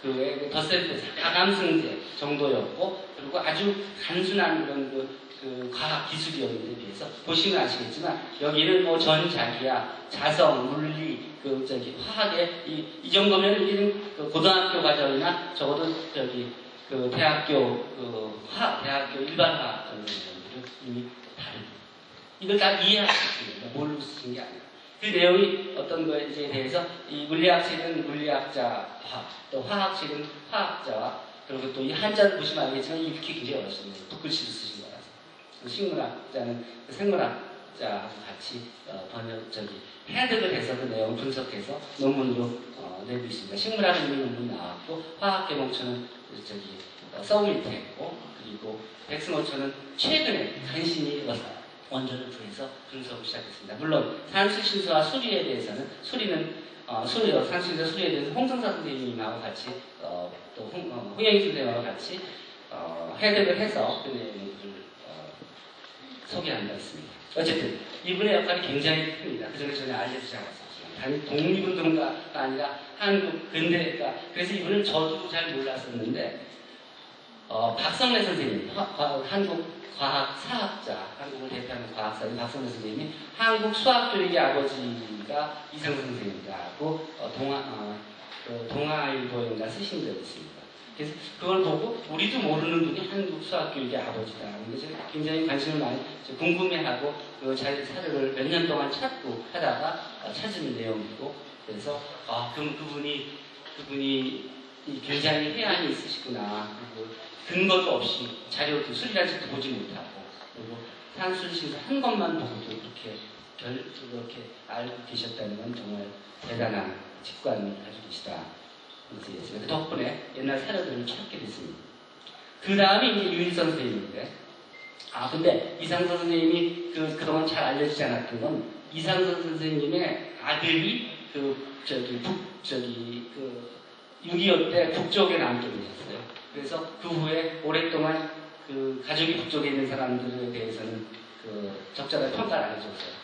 그 덧셈 가감승제 정도였고 그리고 아주 단순한 그런 그 과학 기술이었는데 비해서 보시면 아시겠지만 여기는 뭐 전자기야, 자성, 물리, 그 저기 화학의 이 정도면 우리는 그 고등학교 과정이나 적어도 저기 그 대학교 대학교 일반화 정도는 이미 다릅니다. 이걸 다 이해할 수 있습니다. 모르고 쓰신 게 아니라. 그 내용이 어떤 거에 대해서 이 물리학책은 물리학자와 또 화학책은 화학자와 그리고 또 이 한자를 보시면 알겠지만 이렇게 굉장히 어렵습니다. 붓글씨로 쓰신 거라서. 식물학자는 그 생물학자하고 같이 해석을 해서 그 내용 분석해서 논문으로 내고 있습니다. 식물학은 이미 논문 나왔고 화학계몽초는 써밀트 했고 그리고 백승호초는 최근에 간신히 원전을 구해서 분석을 시작했습니다. 물론 산수신수와 수리에 대해서는 수리는 산술이자 수리에 대해서 홍성사 선생님하고 같이 또 홍영희 선생님하고 같이 해석을 해서 그 내용을 소개한 바 있습니다. 어쨌든 이분의 역할이 굉장히 큽니다. 그전에 전혀 알려지지 않았었지만 단지 독립운동가가 아니라 한국 근대가 그래서 이분은 저도 잘 몰랐었는데 박성래 선생님 한국 과학사학자, 한국을 대표하는 과학사인 박성래 선생님이 한국 수학교육의 아버지가 이상선 선생님이라고 동아일보에다 쓰신 적이 있습니다. 그래서 그걸 보고 우리도 모르는 분이 한국 수학교육의 아버지다. 그래서 굉장히 관심을 많이 궁금해하고 그 사료를 몇 년 동안 찾고 하다가 찾은 내용이고 그래서 그분이 굉장히 해안이 있으시구나. 그리고 근거도 없이 자료도 수리라지도 보지 못하고 그리고 산술신서 한 것만 보고도 그렇게 알고 계셨다는 건 정말 대단한 직관을 가지고 계시다. 그 덕분에 옛날 사료들을 찾게 됐습니다. 그 다음에 이제 유일선 선생님인데 근데 이상선 선생님이 그동안 잘 알려지지 않았던 건 이상선 선생님의 아들이 6.25 때 북쪽에 남게 되셨어요. 그래서 그 후에 오랫동안 그 가족이 북쪽에 있는 사람들에 대해서는 적절한 평가를 안 해줬어요.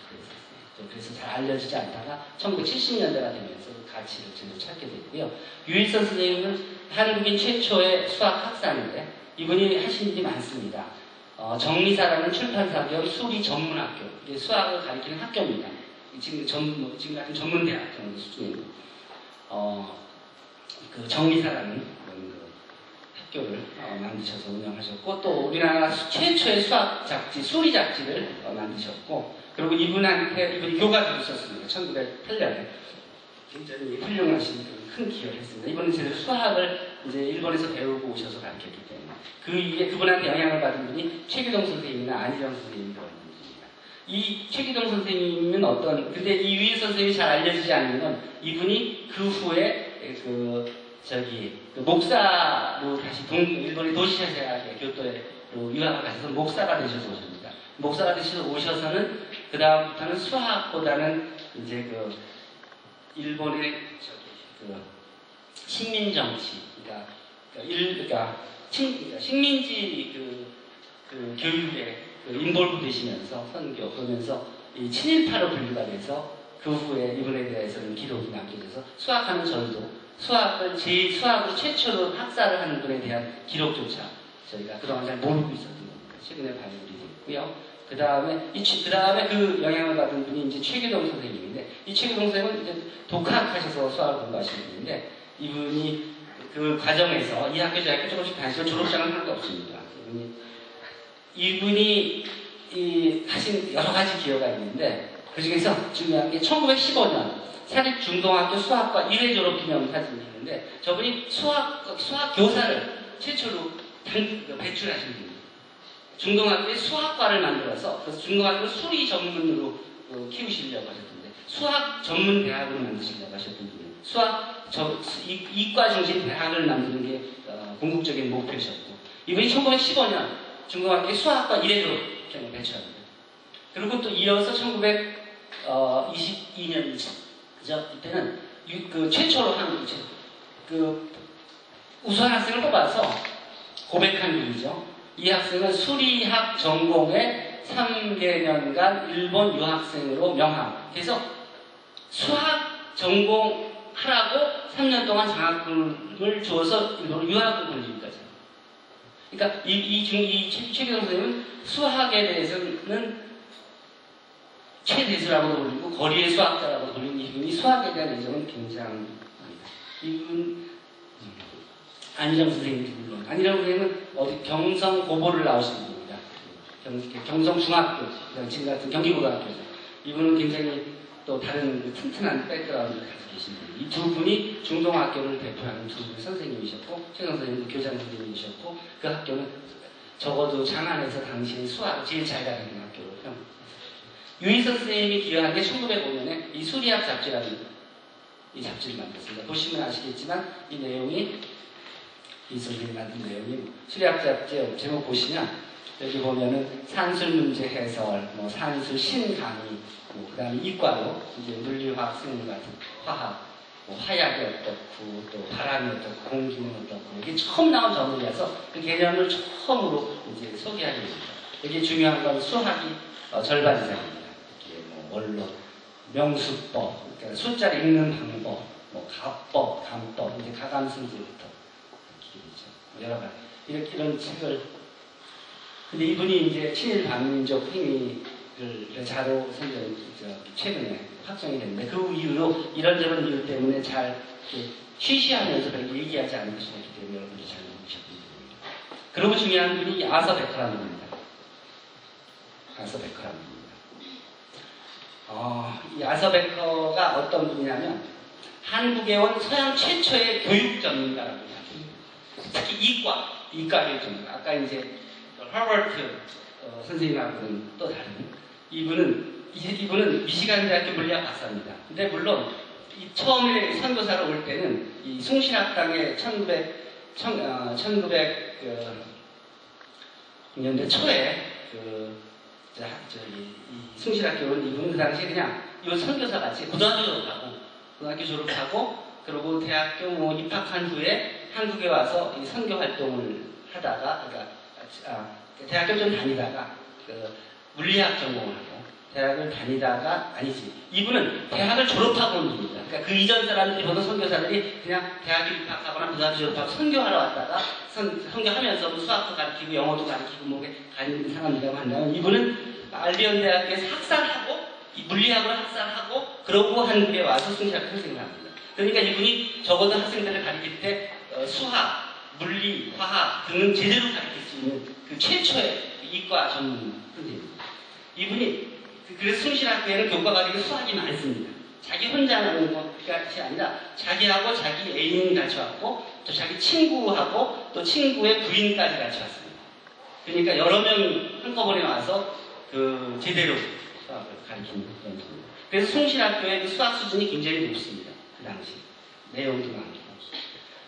그래서 잘 알려지지 않다가 1970년대가 되면서 그 가치를 제대로 찾게 됐고요. 유일선 선생님은 한국인 최초의 수학 학사인데 이분이 하신 일이 많습니다. 정리사라는 출판사격 수리 전문학교, 이게 수학을 가리키는 학교입니다. 지금 같은 전문대학 정도 수준이고, 그 정리사라는 학교를 만드셔서 운영하셨고, 또 우리나라 최초의 수학 잡지, 수리 잡지를 만드셨고, 그리고 이분이 교과서를 썼습니다. 1908년에. 굉장히 훌륭하신 큰 기여를 했습니다. 이분은 제대로 수학을 이제 일본에서 배우고 오셔서 가르쳤기 때문에 그분한테 영향을 받은 분이 최규동 선생님이나 안희정 선생님이 그런 분입니다. 이 최규동 선생님은 근데 이 유일 선생님이 잘 알려지지 않는 건 이분이 그 후에 목사로 다시 일본의 도시대학의 교토에 유학을 가셔서 목사가 되셔서 오십니다. 목사가 되셔서 오셔서는 그 다음부터는 수학보다는 이제 일본의 식민정치, 그러니까 식민지 교육에 인볼브 되시면서 선교 그러면서 이 친일파로 분류가 돼서 그 후에 이분에 대해서는 기록이 남게 돼서 수학하는 저희도 수학으로 최초로 학사를 하는 분에 대한 기록조차 저희가 그동안 잘 모르고 있었던 겁니다. 최근에 발굴이 됐고요. 그 다음에 그 영향을 받은 분이 이제 최규동 선생님인데, 이 최규동 선생님은 이제 독학하셔서 수학을 공부하시는 분인데, 이분이 그 과정에서 이 학교 저 학교 조금씩 다니시면 졸업장은 하나도 없습니다. 이분이 하신 여러 가지 기여가 있는데, 그 중에서 중요한 게 1915년 사립중동학교 수학과 1회 졸업 기념 사진이 있는데, 저분이 수학 교사를 최초로 배출하신 분입니다. 중동학교에 수학과를 만들어서 그래서 중동학교를 수리 전문으로 키우시려고 하셨던데 수학 전문 대학을 만드시려고 하셨던 분이에요. 이과 중심 대학을 만드는 게 궁극적인 목표셨고 이분이 1915년 중동학교에 수학과 1회 졸업장을 배출합니다. 그리고 또 이어서 1922년 이때는 최초로 우수한 학생을 뽑아서 고백한 분이죠. 이 학생은 수리학 전공에 3개년간 일본 유학생으로 명함. 그래서 수학 전공하라고 3년 동안 장학금을 주어서 일본 유학을 보내기까지. 그러니까 이 최규동 선생님은 수학에 대해서는 최대수라고도 불리고 거리의 수학자라고 불리는 이분이 수학에 대한 애정은 굉장합니다. 안희정 선생님도 물론. 안희정 선생님은 경성 고보를 나오신 분입니다. 경성 중학교, 지금 같은 경기고등학교죠. 이분은 굉장히 또 다른 튼튼한 백그라운드를 가지고 계신 분이에요. 이 두 분이 중동학교를 대표하는 두 분의 선생님이셨고, 최강 선생님도 교장 선생님이셨고, 그 학교는 적어도 장안에서 당시의 수학 제일 잘 가르치는 학교로 평가했습니다. 유희선 선생님이 기여한 게 1905년에 이 수리학 잡지라는 이 잡지를 만들었습니다. 보시면 아시겠지만 이 내용이 이 선생님이 만든 내용이 수리학 잡지 제목 보시면 여기 보면은 산술 문제 해설, 산술 신 강의, 그 다음에 이과로 이제 물리화학, 생물 같은 화학 뭐 화약이 어떻고 또 바람이 어떻고 공기는 어떻고 이게 처음 나온 전문이라서 그 개념을 처음으로 이제 소개하게 됩니다. 여기 중요한 건 수학이 절반 이상입니다. 이게 뭐 원론, 명수법, 그러니까 숫자를 읽는 방법, 뭐 가법, 감법, 이제 가감승제부터 여러 가지 이런 책을. 근데 이분이 이제 친일 반민족 행위를 자료 선정 최근에 확정이 됐는데 그 이후로 이런저런 이유 때문에 잘 쉬쉬하면서 별로 얘기하지 않을 수 있기 때문에 여러분들이 잘 모르셨기 때문에. 그리고 중요한 분이 아서 베커라는 분입니다. 아서 베커라는 분입니다. 이 아서 베커가 어떤 분이냐면 한국에 온 서양 최초의 교육 전문가라고 합니다. 특히 이과를 전문가. 아까 이제 하버드 선생님하고는 또 다른 이분은 미시간 대학교 물리학 박사입니다. 근데 물론 처음에 선교사로 올 때는 이 숭실학당에 1900년대 초에 이 숭실학교 온 이분은 그 당시에 그냥 이 선교사 같이 고등학교 졸업하고 그리고 대학교 뭐 입학한 후에 한국에 와서 이 선교 활동을 하다가 대학교 좀 다니다가 물리학 전공하고 대학을 다니다가 아니지 이분은 대학을 졸업하고 온 분입니다. 그러니까 그 이전 사람들이 보는 선교사들이 그냥 대학에 입학하거나 고등학교 졸업하고 선교하러 왔다가 선교하면서 뭐 수학도 가르치고 영어도 가르치고 뭐 가는 사람이라고 한다면 이분은 알비온 대학에서 학사하고 물리학을 학사하고 그러고 한국에 와서 숭실학교 선생님을 합니다. 그러니까 이분이 적어도 학생들을 가르칠 때 수학, 물리, 화학 등은 제대로 가르칠 수 있는 그 최초의 이과 전문 선생님입니다. 이분이 그래서 숭실학교에는 교과과정에 수학이 많습니다. 자기 혼자 하는 것이 아니라 자기하고 자기 애인 같이 왔고 또 자기 친구하고 또 친구의 부인까지 같이 왔습니다. 그러니까 여러 명이 한꺼번에 와서 그 제대로 수학을 가르치는 그런 분입니다. 그래서 숭실학교의 그 수학 수준이 굉장히 높습니다. 그 당시 내용도 많고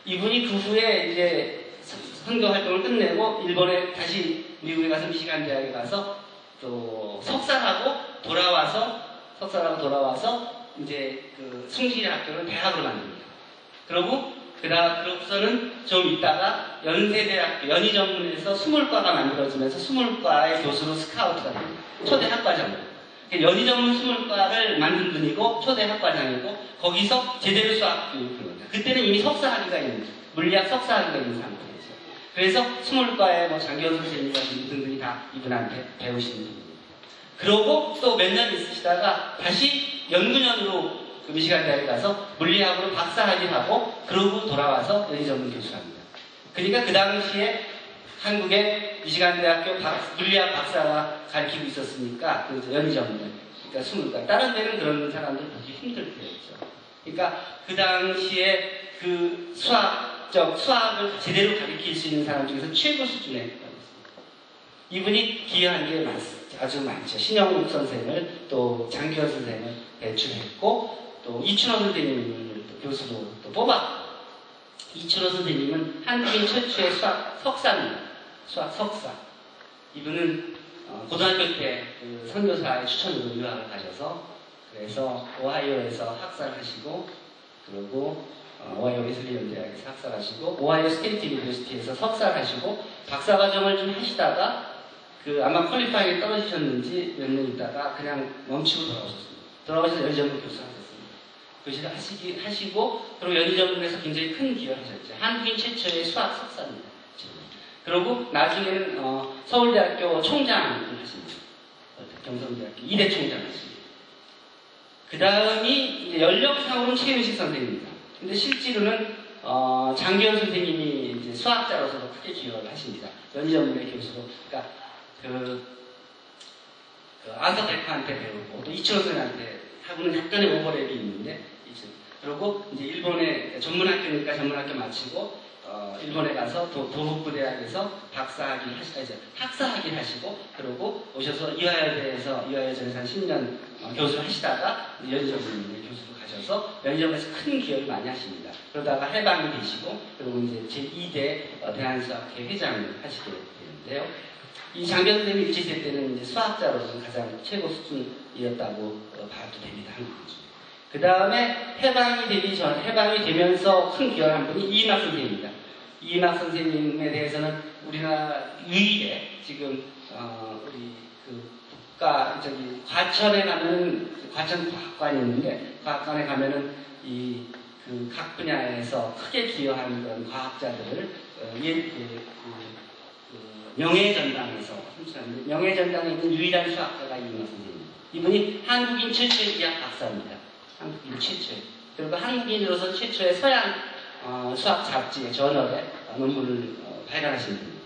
이분이 그 후에 이제 선교 활동을 끝내고 일본에 다시 미국에 가서 미시간 대학에 가서 또 석사하고 돌아와서 이제 그 숭실학교를 대학으로 만듭니다. 그러고서는 좀 있다가 연세대학교 연희전문에서 수물과가 만들어지면서 수물과의 교수로 스카우트가 됩니다. 초대 학과장으로. 연희전문 수물과를 만든 분이고 초대 학과장이고 거기서 제대로 수학 교육을 합니다. 그때는 이미 석사학위가 있는 물리학 석사학위가 있는 상태죠. 그래서 수물과의 뭐 장기현 선생님과 등등이 다 이분한테 배우시는 분입니다. 그러고 또 몇 년 있으시다가 다시 연구년으로 그 미시간 대학에 가서 물리학으로 박사학위를 하고 그러고 돌아와서 연희전문 교수랍니다. 그러니까 그 당시에 한국에 미시간 대학교 물리학 박사가 가르치고 있었으니까 그 연희전문 그러니까 수물과 다른 데는 그런 사람들 보기 힘들 때였죠. 그러니까 그 당시에 그 수학을 제대로 가르칠 수 있는 사람 중에서 최고 수준의 사람이었습니다. 이분이 기여한 게 아주 많죠. 신영욱 선생을 또 장기현 선생을 배출했고 또 이춘호 선생님을 교수로 또 뽑았고 이춘호 선생님은 한국인 최초의 수학 석사입니다. 수학 석사. 이분은 고등학교 때 그 선교사의 추천으로 유학을 가셔서 그래서 오하이오에서 학사를 하시고 그리고 오하이오 웨슬리언 대학에서 학사를 하시고 오하이오 스테이트 유니버시티에서 석사를 하시고 박사과정을 좀 하시다가 그 아마 퀄리파이에 떨어지셨는지 몇 년 있다가 그냥 멈추고 돌아오셨습니다. 돌아오셔서 연희전문 교수 하셨습니다. 하시고 그리고 연희전문에서 굉장히 큰 기여를 하셨죠. 한국인 최초의 수학 석사입니다. 그리고 나중에는 서울대학교 총장을 하십니다. 경성대학교 2대 총장 하십니다. 그 다음이 이제 연령상으로는 최윤식 선생님입니다. 근데 실제로는 장기현 선생님이 이제 수학자로서도 크게 기여를 하십니다. 연희전문의 교수로. 그러니까 아서 베커한테 배우고 또 이춘호 선생한테 하고는 약간의 오버랩이 있는데 그리고 이제 일본에 전문학교니까 전문학교 마치고 일본에 가서 도호쿠 대학에서 박사학위를 학사학위를 하시고 그리고 오셔서 이화여대에서 한 10년 교수를 하시다가 연희전문의 교수로 가셔서 연희전문에서 큰 기여를 많이 하십니다. 그러다가 해방이 되시고 그리고 이제 제2대 대한수학회 회장을 하시게 되는데요. 이 장기현 선생님이 일치될 때는 이제 수학자로서는 가장 최고 수준이었다고 봐도 됩니다. 한국 중에. 그 다음에 해방이 되면서 큰 기여를 한 분이 이인학 선생님입니다. 이인학 선생님에 대해서는 우리나라 유일에 지금 우리 그 과천에 가면은 과천 과학관이 있는데 과학관에 가면은 이 그 각 분야에서 크게 기여한 그런 과학자들을 명예전당에서 선출하는데 명예전당에 있는 유일한 수학자가 이인학 선생님. 이분이 한국인 최초의 이학 박사입니다. 한국인 최초의. 그리고 한국인으로서 최초의 서양 수학 잡지의 저널에 논문을 발간하신 분입니다.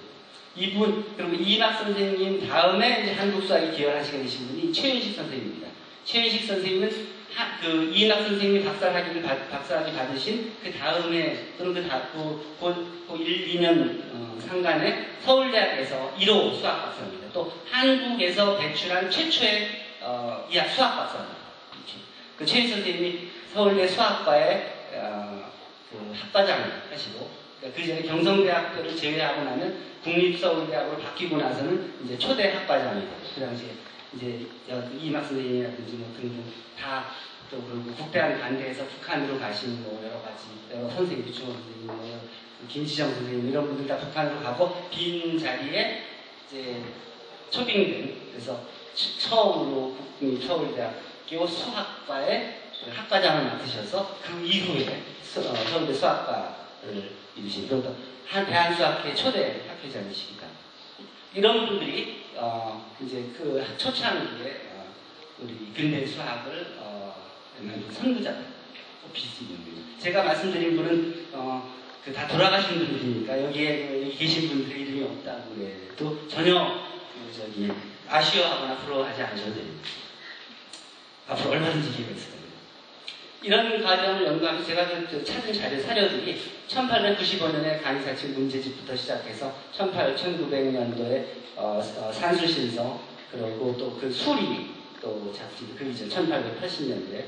이분, 그리고 이인학 선생님 다음에 이제 한국 수학에 기여하시게 되신 분이 최윤식 선생님입니다. 최윤식 선생님은 이인학 선생님이 박사학위 받으신 그 다음에, 또는 그 1, 2년 상간에 서울대학에서 1호 수학 박사입니다. 또 한국에서 배출한 최초의 이학 수학 박사입니다. 그 최윤식 선생님이 서울대 수학과의 그 학과장을 하시고, 그 전에 경성대학교를 제외하고 나면 국립서울대학으로 바뀌고 나서는 이제 초대 학과장이고, 그 당시에 이제 이인학 선생님이라든지 뭐 등등 다 또 그리고 국대한 반대해서 북한으로 가신 뭐 여러 가지 선생님, 유충원 선생님, 뭐 김지정 선생님 이런 분들 다 북한으로 가고 빈 자리에 이제 초빙된, 그래서 처음으로 국립서울대학교 수학과의 학과장을 맡으셔서 그 이후에 서울대 수학과를 이루신, 그러니까 대한수학회 초대 학회장이십니다. 이런 분들이 이제 그 초창기에 우리 근대 수학을 선구자들 꼽힐 수 있는 분입니다. 제가 말씀드린 분은 다 돌아가신 분들이니까 여기에 계신 분들의 이름이 없다고 해도 전혀 아쉬워하거나 부러워하지 않으셔도 됩니다. 앞으로 얼마든지 기회가 있을 겁니다. 이런 과정을 연구하면서 제가 찾은 사료들이 1895년에 간이사측 문제집부터 시작해서 1900년도에 산수신성, 그리고 또 그 수리 또 잡지, 그 이전 1880년도에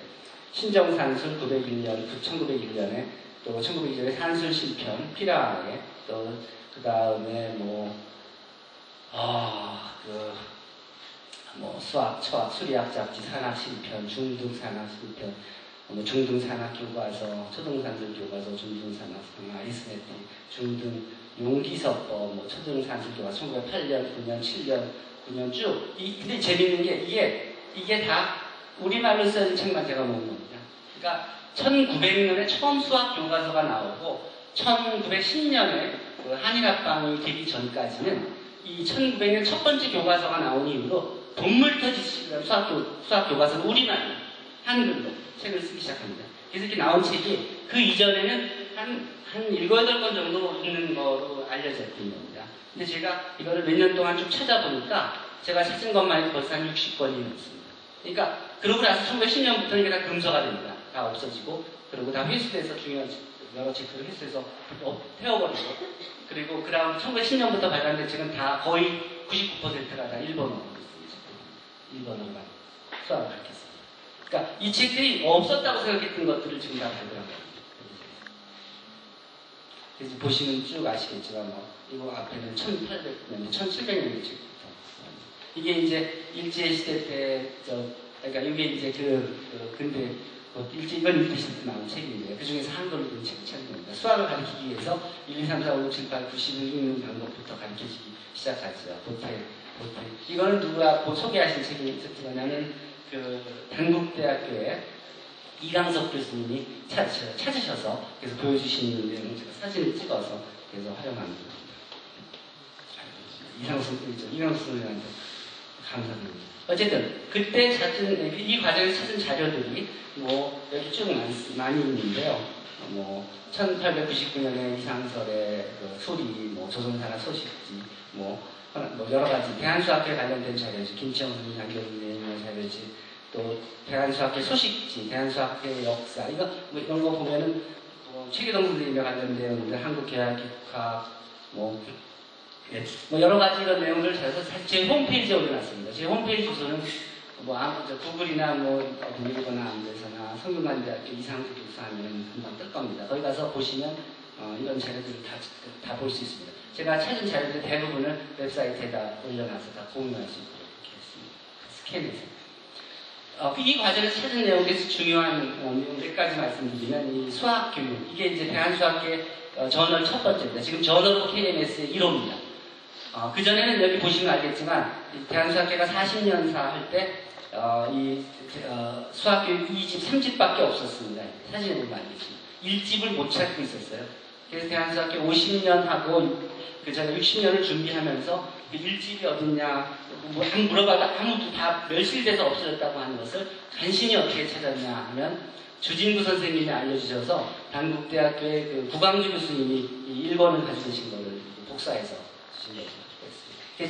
신정산술 1901년에 또 1902년에 산술실편 피라에, 또 그 다음에 수학, 처학, 수리학 잡지 산학실편, 중등산학실편, 중등산학교과서, 초등산술교과서, 중등산학교, 아리스메틱, 중등 용기서법, 초등산술교과서, 1908년, 9년, 7년, 9년 쭉. 근데 재밌는 게 이게 다 우리말로 써진 책만 제가 모은 겁니다. 그러니까 1900년에 처음 수학 교과서가 나오고 1910년에 그 한일합방이 되기 전까지는 이 1900년 첫 번째 교과서가 나온 이후로 돈물터지식이라는 수학 교과서는 우리말 한글로 책을 쓰기 시작합니다. 그래서 이렇게 나온 책이 그 이전에는 한 7, 8권 정도 있는 거로 알려져 있는 겁니다. 근데 제가 이거를 몇 년 동안 쭉 찾아보니까 제가 찾은 것만이 벌써 한 60권이 넘습니다. 그러니까 그러고 나서 1910년부터는 이게 다 금서가 됩니다. 다 없어지고, 그리고 다 회수돼서 중요한 여러 책들을 회수해서 태워버리고, 그리고 그 다음 1910년부터 발간된 책은 다 거의 99%가 다 일본어로 있습니다. 일본어로 수학을 가르쳤습니다. 그러니까 이 책들이 없었다고 생각했던 것들을 지금 다 발견한 겁니다. 그래서 보시면 쭉 아시겠지만 이거 앞에는 1800년, 1700년대 책부터 이게 이제 일제시대 때 그러니까 이게 이제 근데 이건 읽으실 때 나온 책인데 그 중에서 한글로 된 책입니다. 수학을 가르치기 위해서 1, 2, 3, 4, 5, 6, 7, 8, 9, 10을 읽는 방법부터 가르치기 시작하죠. 보태. 이거는 누가 소개하신 책이 뭐냐면 단국대학교에 이강석 교수님이 찾으셔서 그래서 보여주시는 내용을 제가 사진을 찍어서 그래서 활용합니다. 이강석 선생님한테 감사드립니다. 어쨌든 그때 찾은 이 과정에서 찾은 자료들이 여기 쭉 많이 있는데요. 1899년에 이상설의 소리, 조선사나 소식지, 여러 가지 대한수학회 관련된 자료지, 김치영 선생님, 장교수 선생님의 자료지, 또 대한수학회 소식지, 대한수학회 역사, 이런 거 보면은 최기동 선생님과 관련된 내용들, 한국계약기학, 여러 가지 이런 내용들을 찾아서 제 홈페이지에 올려놨습니다. 제 홈페이지 주소는 구글이나 누르거나 안돼서나 성균관대학교 이상수 교수 하면 금방 뜰 겁니다. 거기 가서 보시면 이런 자료들을 다 볼 수 있습니다. 제가 찾은 자료들 대부분을 웹사이트에다 올려놔서 다 공유할 수 있도록 이렇게 했습니다. 스캔해서. 이 과정에서 찾은 내용에서 중요한 내용 몇 가지 말씀드리면 이 수학 교육 이게 이제 대한수학계 저널 첫 번째입니다. 지금 저널 오브 KMS의 1호입니다. 그 전에는 여기 보시면 알겠지만 대한수학계가 40년사 할 때 수학교육 2집, 3집밖에 없었습니다. 사진에 보면 알겠습니다. 1집을 못 찾고 있었어요. 그래서 대한수학계 50년 하고 그 전에 60년을 준비하면서 그 1집이 어딨냐 물어봐도 아무도 다 멸실돼서 없어졌다고 하는 것을 간신히 어떻게 찾았냐 하면 주진구 선생님이 알려주셔서 단국대학교의 그 구광주 교수님이 이 1번을 가지신 거를 복사해서 주신 거죠.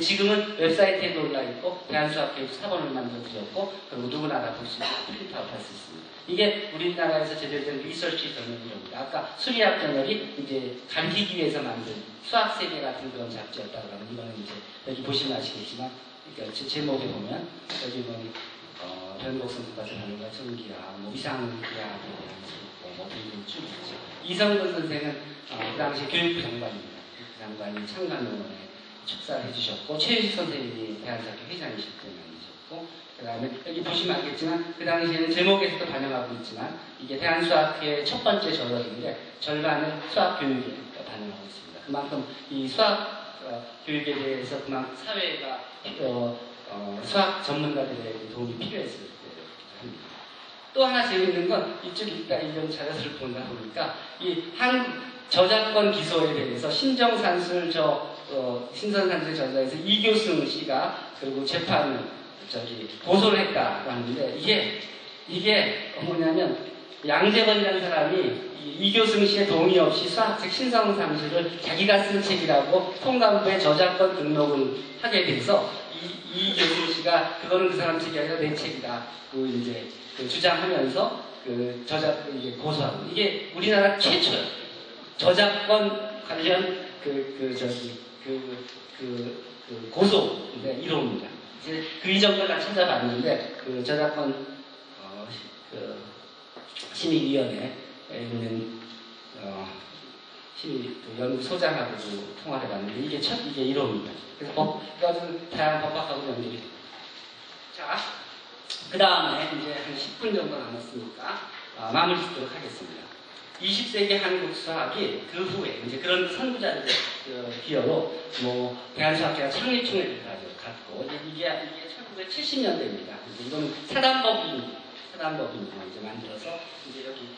지금은 웹사이트에 올라 있고 대한수학교육 사본을 만들어 드렸고 그리고 누구나 다 볼 수 있고 프린트아웃 할 수 있습니다. 이게 우리나라에서 제대로 된 리서치 저널입니다. 아까 수리학 저널이 이제 가르치기 위해서 만든 수학 세계 같은 그런 잡지였다고 하면 이거는 이제 여기 보시면 아시겠지만 그러니까 제목에 보면 여기 보면 변곡성 국가서 반응과 전기학, 뭐 위상기학에 대한 뭐 등등 쭉 있죠. 이성근 선생은 그 당시 교육부 장관입니다. 그 장관이 창간논문에 축사를 해주셨고 최유식 선생님이 대한사학회 회장이실 때만이셨고 그 다음에 여기 보시면 알겠지만 그 당시에는 제목에서도 반영하고 있지만 이게 대한수학회 첫 번째 저널인데 절반을 수학교육에 반영하고 있습니다. 그만큼 이 수학 교육에 대해서 그만큼 사회가 수학 전문가들의 도움이 필요했을 때 합니다. 또 하나 재밌는 건 이쪽 있다 이런 자료들을 보다 보니까 이 한국 저작권 기소에 대해서 신정산술 신선산술 저자에서 이교승 씨가 그리고 재판을 고소를 했다고 하는데 이게 뭐냐면 양재건이라는 사람이 이교승 씨의 동의 없이 수학책 신성산술을 자기가 쓴 책이라고 통감부에 저작권 등록을 하게 돼서 이교승 씨가 그거는 그 사람 책이 아니라 내 책이다 그 이제 주장하면서 이게 고소하고 이게 우리나라 최초예요. 저작권 관련 고소인데 1호입니다. 이제 그 이전걸 다 찾아봤는데 저작권 심의위원회에 있는 연구소장하고도 통화를 해봤는데 이게 1호입니다. 그래서 이것은 다양한 법학하고 연결이 됩니다. 자, 그 다음에 이제 한 10분 정도 남았으니까 마무리 짓도록 하겠습니다. 20세기 한국 수학이 그 후에 이제 그런 선구자들의 기여로 대한수학회가 창립총회를 갖고 이게 1970년대입니다. 이거는 사단법인을 이제 만들어서 이제 여기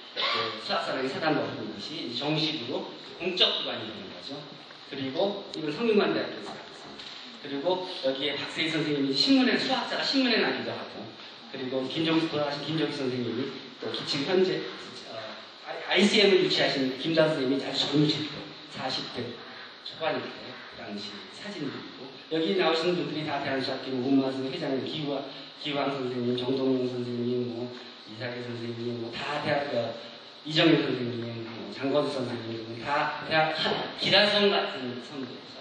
수학사랑의 사단법인이듯이 정식으로 공적 기관이 되는 거죠. 그리고 이건 성균관대학교에서 갖습니다. 그리고 여기에 박세희 선생님이 수학자가 신문에 나기도 하고 그리고 돌아가신 김정수 선생님이 또 지금 현재 ICM을 유치하신 김단 선생님이 아주 젊으실 때, 40대 초반일 때, 그 당시 사진도 있고, 여기 나오시는 분들이 다 대한수학회 문마선 회장님, 기왕 선생님, 정동영 선생님, 이사계 선생님, 다 이정일 선생님, 장건수 선생님, 다 기라성 같은 선배입니다.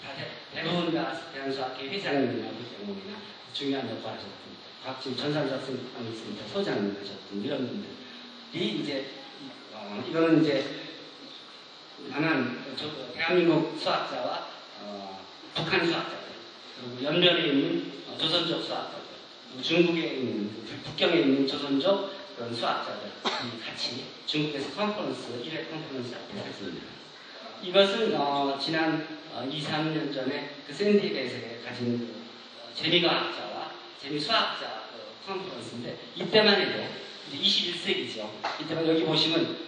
다 대부분 다 대한수학회 회장님이나 부장님이나 중요한 역할을 하셨던, 곽지우 전산사 선생님, 소장님 하셨던 이런 분들이 이제 이거는 이제 대한민국 수학자와 북한 수학자들 그리고 연변에 있는 조선족 수학자들 중국에 있는 북경에 있는 조선족 그런 수학자들 같이 중국에서 컨퍼런스 1회 컨퍼런스를 했습니다. 이것은 지난 2, 3년 전에 그 샌디에고에서 가진 재미과학자와 재미수학자 컨퍼런스인데 이때만 해도 이제 21세기죠. 이때만 여기 보시면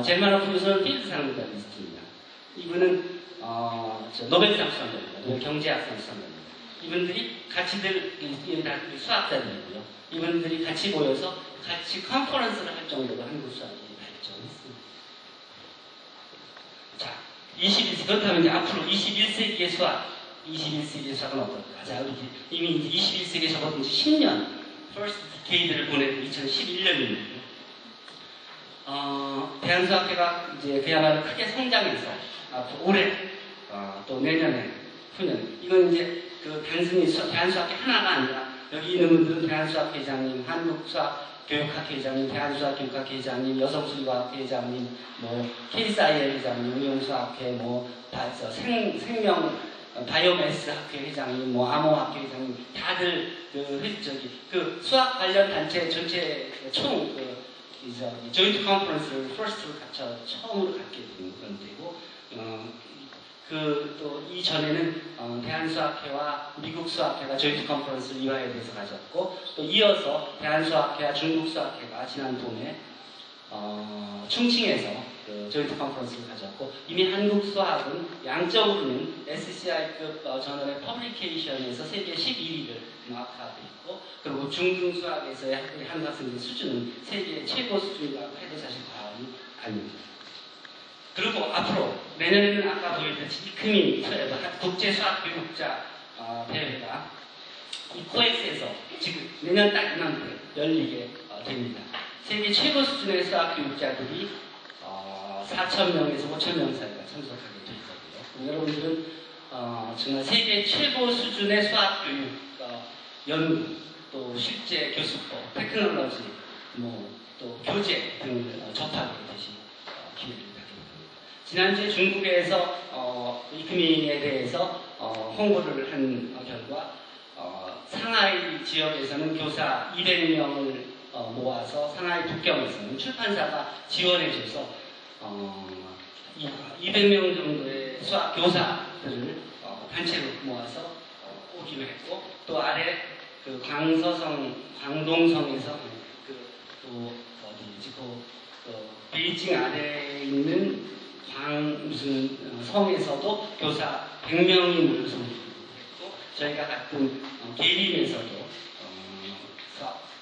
제일 많은 분은 필드 상무자 리스트입니다. 이분은 노벨상 수상자입니다. 노벨 경제학상 수상자입니다. 이분들이 같이들 다 수학자들이고요. 이분들이 같이 모여서 같이 컨퍼런스를 할 정도로 한국 수학이 발전했습니다. 자, 그렇다면 이제 앞으로 21세기의 수학은 어떨까? 자, 이미 이제 21세기에 접어든 지 10년, 퍼스트 디케이드를 보내고 2011년입니다. 대한수학회가 이제 그야말로 크게 성장해서 올해 또 내년에 후년 이건 이제 단순히 대한수학회 하나가 아니라 여기 있는 분들은 대한수학회 회장님, 한국수학교육학회 회장님, 대한수학교육학회 회장님, 여성수리과학회 회장님, KSIL 회장님, 응용수학회, 생명 바이오매스 학회 회장님, 뭐 암호 학회 회장님 다들 그 수학 관련 단체 전체 조인트 컨퍼런스를 퍼스트로 처음으로 갖게 된 그런 데고 또 이전에는 대한수학회와 미국수학회가 조인트 컨퍼런스를 이화에 대해서 가졌고 또 이어서 대한수학회와 중국수학회가 지난 봄에 충칭에서 그 조인트 컨퍼런스를 가졌고 이미 한국 수학은 양적으로는 SCI급 저널의 퍼블리케이션에서 세계 11위를 마크하고 있고 그리고 중등 수학에서의 한국 학생들 수준은 세계 최고 수준이라고 해도 사실 과언이 아닙니다. 그리고 앞으로 내년에는 아까 보여드렸듯이 이크민 국제수학교육자 대회가 이 코엑스에서 지금 내년 딱 이맘때 열리게 됩니다. 세계 최고 수준의 수학교육자들이 4,000명에서 5,000명 사이가 참석하게 돼 있거든요. 여러분들은 정말 세계 최고 수준의 수학교육 연구, 또 실제 교수법, 테크놀로지, 또 교재 등을 접하게 되신 기회를 갖게 됩니다. 지난주에 중국에서 이크민에 대해서 홍보를 한 결과 상하이 지역에서는 교사 200명을 모아서 상하이 북경에서는 출판사가 지원해줘서 200명 정도의 수학 교사들을 단체로 모아서 오기로 했고 또 아래 그 광동성에서 베이징 아래에 있는 무슨 성에서도 교사 100명이 모여서 했고 저희가 같은 계림에서도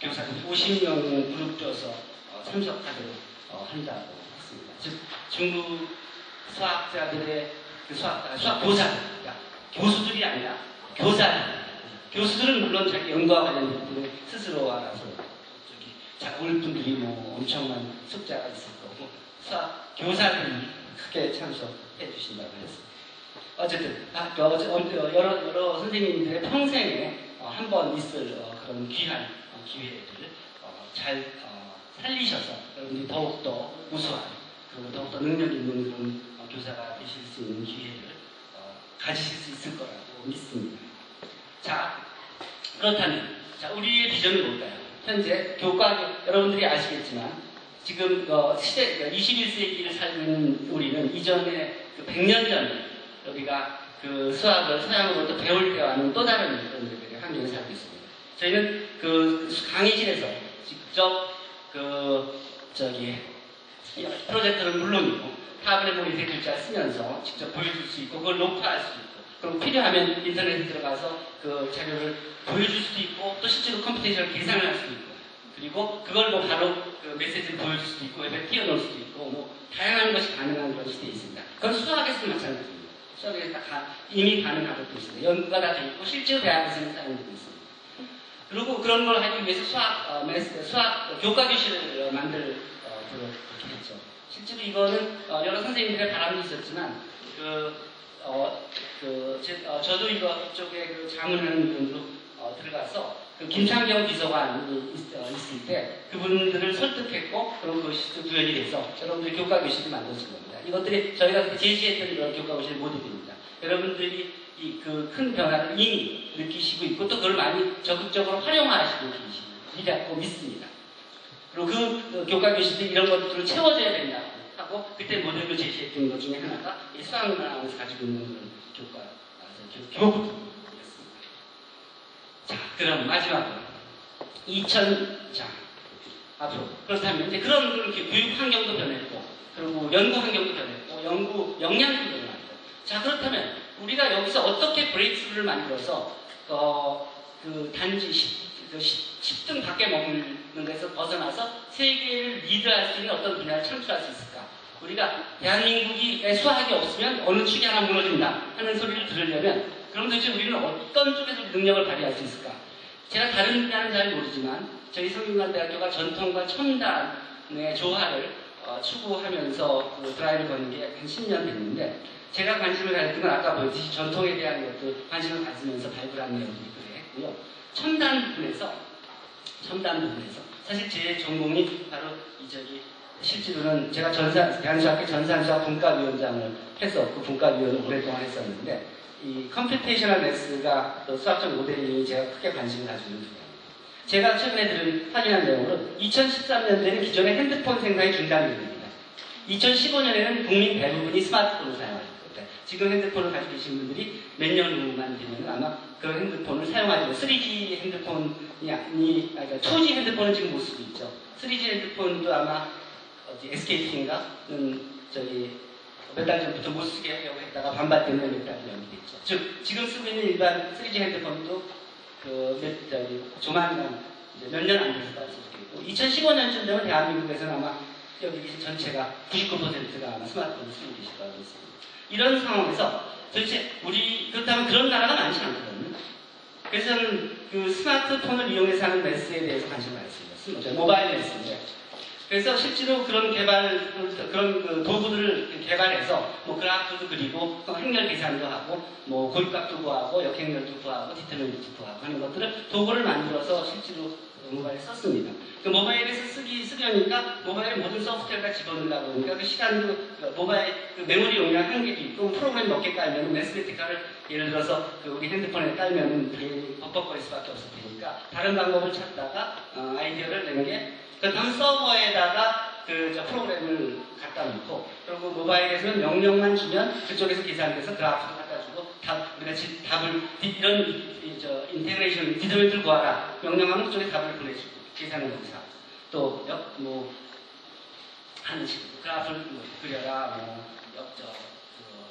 교사들 50명 그룹져서 참석하도록 한다고 했습니다. 즉 중국 수학자들의 수학 교사들, 그러니까 교수들이 아니라 교수들은 물론 자기 연구와 관련된 부분에 스스로 알아서 올 분들이 엄청난 숙자가 있을 거고 수학 교사들이 크게 참석해 주신다고 했습니다. 어쨌든 여러 선생님들의 평생에 한 번 있을 그런 귀한 기회를 잘 살리셔서 여러분들이 더욱더 우수한 그리고 더욱더 능력 있는 그런 교사가 되실 수 있는 기회를 가지실 수 있을 거라고 믿습니다. 자, 그렇다면 우리의 비전은 뭘까요? 현재 여러분들이 아시겠지만 지금 시대 21세기를 살고 있는 우리는 이전에 100년 전에 우리가 그 수학을 서양으로부터 배울 때와는 또 다른 그런 환경에 살고 있습니다. 저희는 그 강의실에서 직접 프로젝터는 물론이고 타블렛 글자 쓰면서 직접 보여줄 수 있고 그걸 녹화할 수 있고 그리고 필요하면 인터넷에 들어가서 그 자료를 보여줄 수도 있고 또 실제로 컴퓨테이션을 계산을 할 수도 있고 그리고 그걸 바로 그 메시지를 보여줄 수도 있고 웹에 띄워놓을 수도 있고 다양한 것이 가능한 그런 시대에 있습니다. 그건 수학에서는 마찬가지입니다. 수학에서 이미 가능한 것도 있습니다. 연구가 다 되어 있고 실제로 대학에서는 사용되고 있습니다. 그리고 그런 걸 하기 위해서 수학 교과 교실을 그렇게 했죠. 실제로 이거는 여러 선생님들의 바람도 있었지만 저도 이쪽에 그 자문하는 분으로 들어가서 그 김창경 비서관이 있을 때 그분들을 설득했고 그런 것이 구현이 돼서 여러분들이 교과 교실을 만들어진 겁니다. 이것들이 저희가 그때 제시했던 이런 교과 교실 모델입니다. 여러분들이 그 큰 변화를 이미 느끼시고 있고 또 그걸 많이 적극적으로 활용하시고 계시고 믿습니다. 그리고 그 교과 교실들이 이런 것들을 채워줘야 된다고 하고 그때 모델로 제시했던 것 중에 하나가 이 수학문화에서 가지고 있는 그런 교과서였습니다. 자, 그럼 마지막으로 앞으로 그렇다면 이제 그런 그렇게 교육 환경도 변했고 그리고 연구 환경도 변했고 연구 역량도 변했고 자 그렇다면 우리가 여기서 어떻게 브레이크스루를 만들어서 그 단지 10등 밖에 머무는 데서 벗어나서 세계를 리드할 수 있는 어떤 분야를 창출할 수 있을까? 우리가 대한민국이 수학이 없으면 어느 축이 하나 무너진다 하는 소리를 들으려면 그럼 도대체 우리는 어떤 쪽에서 능력을 발휘할 수 있을까? 제가 다른 분야는 잘 모르지만 저희 성균관대학교가 전통과 첨단의 조화를 추구하면서 그 드라이브를 거는 게 한 10년 됐는데 제가 관심을 가졌던 건 아까 보였듯이 전통에 대한 것도 관심을 가지면서 발굴한 내용들이 그랬고요. 첨단 부분에서 사실 제 전공이 바로 실제로는 제가 대한수학회 전산수학 분과위원장을 했었고 분과위원을 오랫동안 했었는데 이 컴퓨테이셔널 매스가 또 수학적 모델링이 제가 크게 관심을 가지고 있는 분야입니다. 제가 최근에 확인한 내용으로 2013년도에는 기존의 핸드폰 생산이 중단됩니다. 2015년에는 국민 대부분이 스마트폰을 사용할 겁니다. 지금 핸드폰을 가지고 계신 분들이 몇 년 후만 되면 아마 그 핸드폰을 사용하지 3G 핸드폰이 그러니까 2G 핸드폰은 지금 못 쓰고 있죠. 3G 핸드폰도 아마 SKT인가는 몇 달 전부터 못 쓰게 하려고 했다가 반발 때문에 몇 달이 연기됐죠. 즉 지금 쓰고 있는 일반 3G 핸드폰도 조만간 몇 년 안 돼서 쓰겠고 2015년쯤 되면 대한민국에서는 아마 여기 전체가 99%가 아마 스마트폰을 쓰고 계실 거라고 있습니다. 이런 상황에서 도대체 그렇다면 그런 나라가 많지 않거든요. 그래서 저는 그 스마트폰을 이용해서 하는 매스에 대해서 관심을 가졌습니다. 모바일 매스인데. 그래서 실제로 그런 그런 도구들을 개발해서 뭐 그래프도 그리고 행렬 계산도 하고 뭐 고립값도 구하고 역행렬도 구하고 디터미넌트도 구하고 하는 것들을 도구를 만들어서 실제로 모바일에 썼습니다. 그 모바일에서 쓰려니까 모바일에 모든 소프트웨어가 집어넣으려고 그러니까 그 시간도 모바일 그 메모리 용량 한계도 있고 프로그램 몇 개 깔면 매스메티카를 예를 들어서 우리 핸드폰에 깔면은 되게 벅벅거릴 수밖에 없을 테니까 다른 방법을 찾다가 아이디어를 낸 게 그 다음 서버에다가 프로그램을 갖다 놓고 그리고 모바일에서는 명령만 주면 그쪽에서 계산돼서 그래프를 갖다 주고 우리가 답을 이런 인테그레이션 디터미넌트를 구하라 명령하면 그쪽에 답을 보내주고 계산을 거기서 또 하는 식으로 그래프를 그려라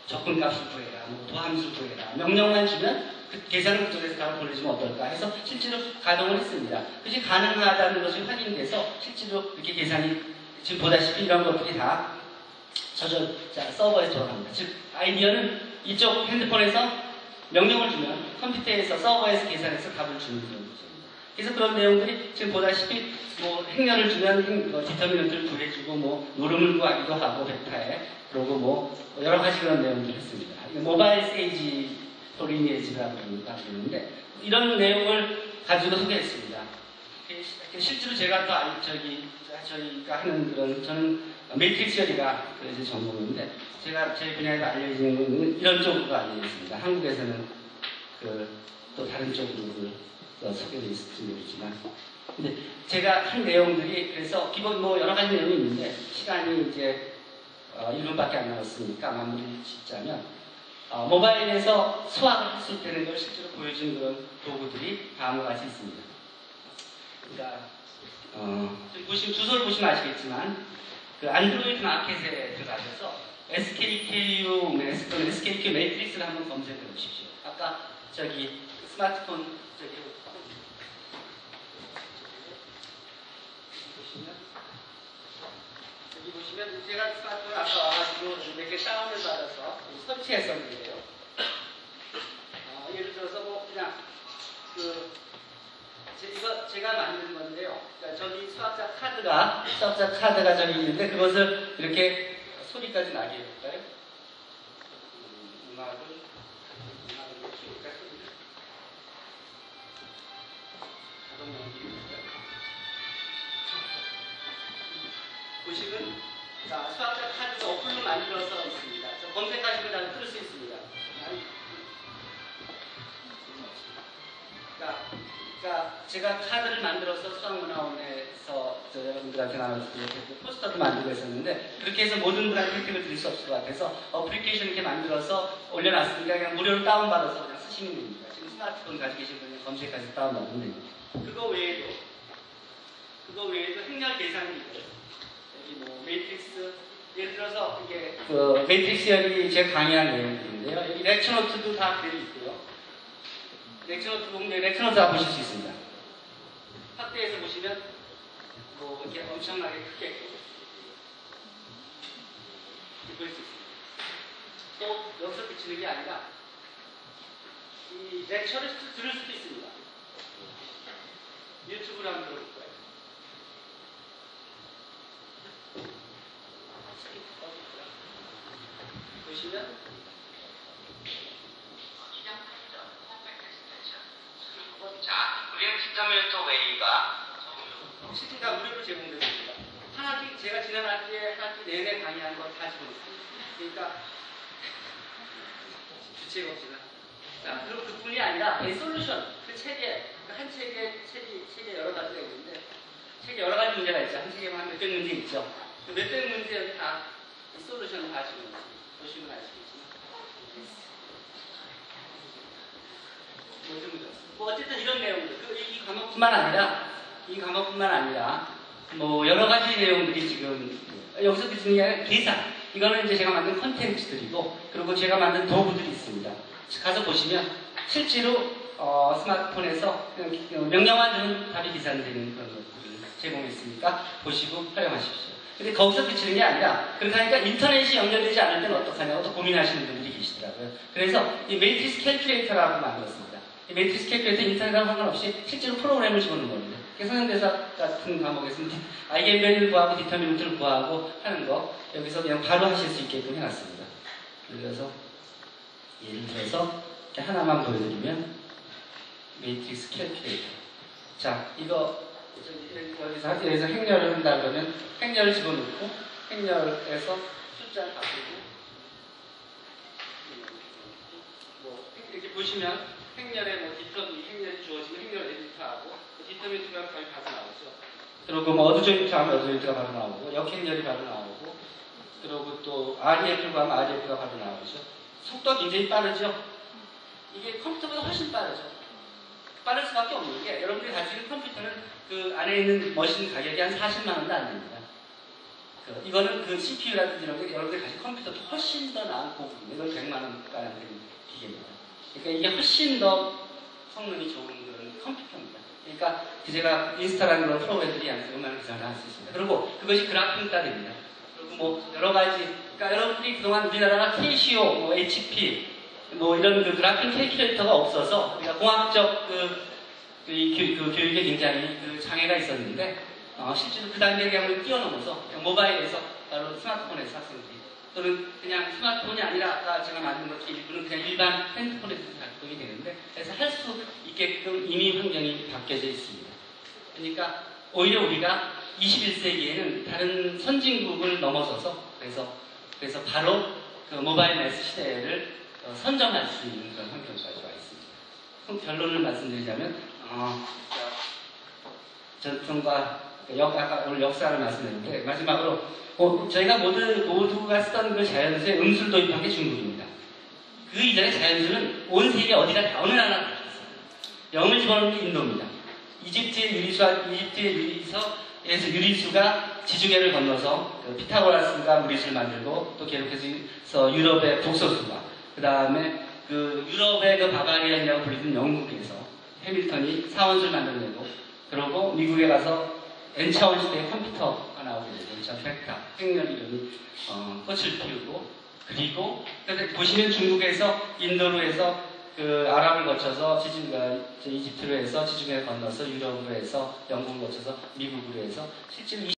접근값을 구해라 도함수 구해라 명령만 주면 그 계산을 그쪽에서 답을 보내주면 어떨까 해서 실제로 가동을 했습니다. 그것이 가능하다는 것이 확인돼서 실제로 이렇게 계산이 지금 보다시피 이런 것들이 다 서버에서 돌아갑니다. 즉 아이디어는 이쪽 핸드폰에서 명령을 주면 컴퓨터에서 서버에서 계산해서 답을 주는 그런 거죠. 그래서 그런 내용들이 지금 보다시피 뭐 행렬을 주면 디터미넌트를 구해주고 뭐 노름을 구하기도 하고 벡터에 그리고 뭐 여러 가지 그런 내용들을 했습니다. 모바일 스테이지 리니에지라고 하는데 이런 내용을 가지고 소개했습니다. 실제로 제가 또 저희가 하는 그런 저는 매트릭스 처리가 제 전공인데 제가 제 분야에서 알려지는 건 이런 쪽으로 알려져 있습니다. 한국에서는 또 다른 쪽으로 소개되어 있을지 모르지만 근데 제가 한 내용들이 그래서 기본 뭐 여러 가지 내용이 있는데 시간이 이제 1분밖에 안 남았으니까 마무리 짓자면 모바일에서 수학을 할 수 있다는 걸 실제로 보여준 그런 도구들이 다음과 같이 있습니다. 그러니까 주소를 보시면 아시겠지만 그 안드로이드 마켓에 들어가셔서 SKQ 매트릭스를 한번 검색해 보십시오. 아까 스마트폰 보시면 제가 스마트폰 아까 와가지고 몇 개 다운을 받아서 설치했었는데요. 예를 들어서 뭐 그냥 제가 만든 건데요. 그러니까 저기 수학자 카드가 저기 있는데 그것을 이렇게 소리까지 나게 해볼까요? 음악을 키울까 소리를? 자동 연기해볼까요? 보시면 수학자 카드 어플로 만들어서 있습니다. 검색하시면 다 틀 수 있습니다. 그러니까 제가 카드를 만들어서 수학문화원에서 여러분들한테 나눠주고 포스터도 만들고 있었는데 그렇게 해서 모든 분한테 혜택을 드릴 수 없을 것 같아서 어플리케이션 이렇게 만들어서 올려놨으니까 그냥 무료로 다운받아서 그냥 쓰시면 됩니다. 지금 스마트폰 가지고 계신 분이 검색해서 다운받으면 됩니다. 그거 외에도 행렬 계산기들 여기 뭐 매트릭스 예를 들어서 이게 매트릭스열이 제가 강의한 내용들인데요. 여기 렉처노트도 다 되어 있고요. 렉처노트 다 보실 수 있습니다. 확대해서 보시면 뭐 이렇게 엄청나게 크게 볼 수 있습니다. 또 여기서 비치는 게 아니라 이 렉처를 들을 수도 있습니다. 유튜브로 한번 들어볼 거예요. 보시면 자, 우리는 디터미넌트 웨이가 실제가 무료로 제공됩니다. 한 학기 제가 지난 학기에 한 학기 내내 강의한 거 다 집어넣습니다. 그러니까 주체가 없지만 자, 그리고 그뿐이 아니라 이 솔루션, 그 책에, 한 책에 여러 가지가 있는데, 책에 여러 가지 문제가 있죠. 한 책에만 몇백 문제 있죠. 그 몇백 문제 여기 다 이 솔루션을 다 지금 보시면 아시겠지만. 뭐 어쨌든 이런 내용들, 이 과목뿐만 아니라, 뭐 여러 가지 내용들이 지금 여기서 그 중에 계산, 이거는 이제 제가 만든 컨텐츠들이고, 그리고 제가 만든 도구들이 있습니다. 가서 보시면 실제로 스마트폰에서 명령만 주는 답이 계산되는 그런 것들을 제공했으니까 보시고 활용하십시오. 근데 거기서 그치는 게 아니라, 그렇게 하니까 인터넷이 연결되지 않을 때는 어떡하냐고 또 고민하시는 분들이 계시더라고요. 그래서 이 매트리스 캘큘레이터라고 만들었습니다. 이 매트리스 캘큘레이터 인터넷과 상관없이 실제로 프로그램을 집어넣는 겁니다. 성형대사 같은 과목에서는 아이겐밸류를 구하고 디터미넌트를 구하고 하는 거 여기서 그냥 바로 하실 수 있게끔 해놨습니다. 그래서 예를 들어서 이렇게 하나만 보여드리면 매트릭스 캘큘레이터. 자, 이거 여기서 행렬을 한다 그러면 행렬을 집어넣고 행렬에서 숫자를 바꾸고 뭐 이렇게 보시면 행렬에 뭐 행렬이 주어지면 행렬 에디터하고 디터미넌트가 거의 바로 나오죠. 그리고 뭐 어드조인트 하면 어드조인트가 바로 나오고 역행렬이 바로 나오고 그리고 또 REF가 하면 REF가 바로 나오죠. 속도가 굉장히 빠르죠. 이게 컴퓨터보다 훨씬 빠르죠. 빠를 수밖에 없는 게 여러분들이 가지고 있는 컴퓨터는 그 안에 있는 머신 가격이 한 40만 원도 안 됩니다. 이거는 그 CPU라든지 이런 게 여러분들이 가지고 있는 컴퓨터도 훨씬 더 나은 고급입니다. 이건 100만 원가량 되는 기계입니다. 그러니까 이게 훨씬 더 성능이 좋은 그런 컴퓨터입니다. 그러니까 제가 인스타라는 그런 프로그램들이 음악을 기사를 할 수 있습니다. 그리고 그것이 그래픽 따릅니다. 그리고 뭐 여러 가지, 그러니까 여러분들이 그동안 우리나라가 캐시오, 뭐 HP, 뭐 이런 그 그래픽 캘큘레이터가 없어서 우리가 공학적 교육에 굉장히 그 장애가 있었는데 실제로 그 단계를 뛰어넘어서 그냥 모바일에서 바로 스마트폰에서 학생들이 또는 그냥 스마트폰이 아니라 아까 제가 만든 것 중에 일부는 그냥 일반 핸드폰에서 작동이 되는데 그래서 할 수 있게끔 이미 환경이 바뀌어져 있습니다. 그러니까 오히려 우리가 21세기에는 다른 선진국을 넘어서서 그래서 바로 그 모바일 매스 시대를 선점할 수 있는 그런 환경까지 와 있습니다. 결론을 말씀드리자면 전통과 아까 오늘 역사를 말씀드렸는데 마지막으로 저희가 모두가 쓰던 그 자연수에 음수를 도입한 게 중국입니다. 그 이전에 자연수는 온 세계 어디가 다 어느 나라나 다 있어요. 0을 집어넣는 게 인도입니다. 이집트의 유리수에서 유리수가 지중해를 건너서 그 피타고라스가 무리수를 만들고 또 계속해서 유럽의 독소수가 그 다음에 그 유럽의 그 바바리안이라고 불리는 영국에서 해밀턴이 사원수를 만들어내고 그러고 미국에 가서 N차원 시대의 컴퓨터가 나오게 되죠. N차원 벡터, 행렬 이론이 꽃을 피우고 그리고 보시면 중국에서 인도로 해서 그 아랍을 거쳐서 이집트로 해서 지중해를 건너서 유럽으로 해서 영국을 거쳐서 미국으로 해서 실제로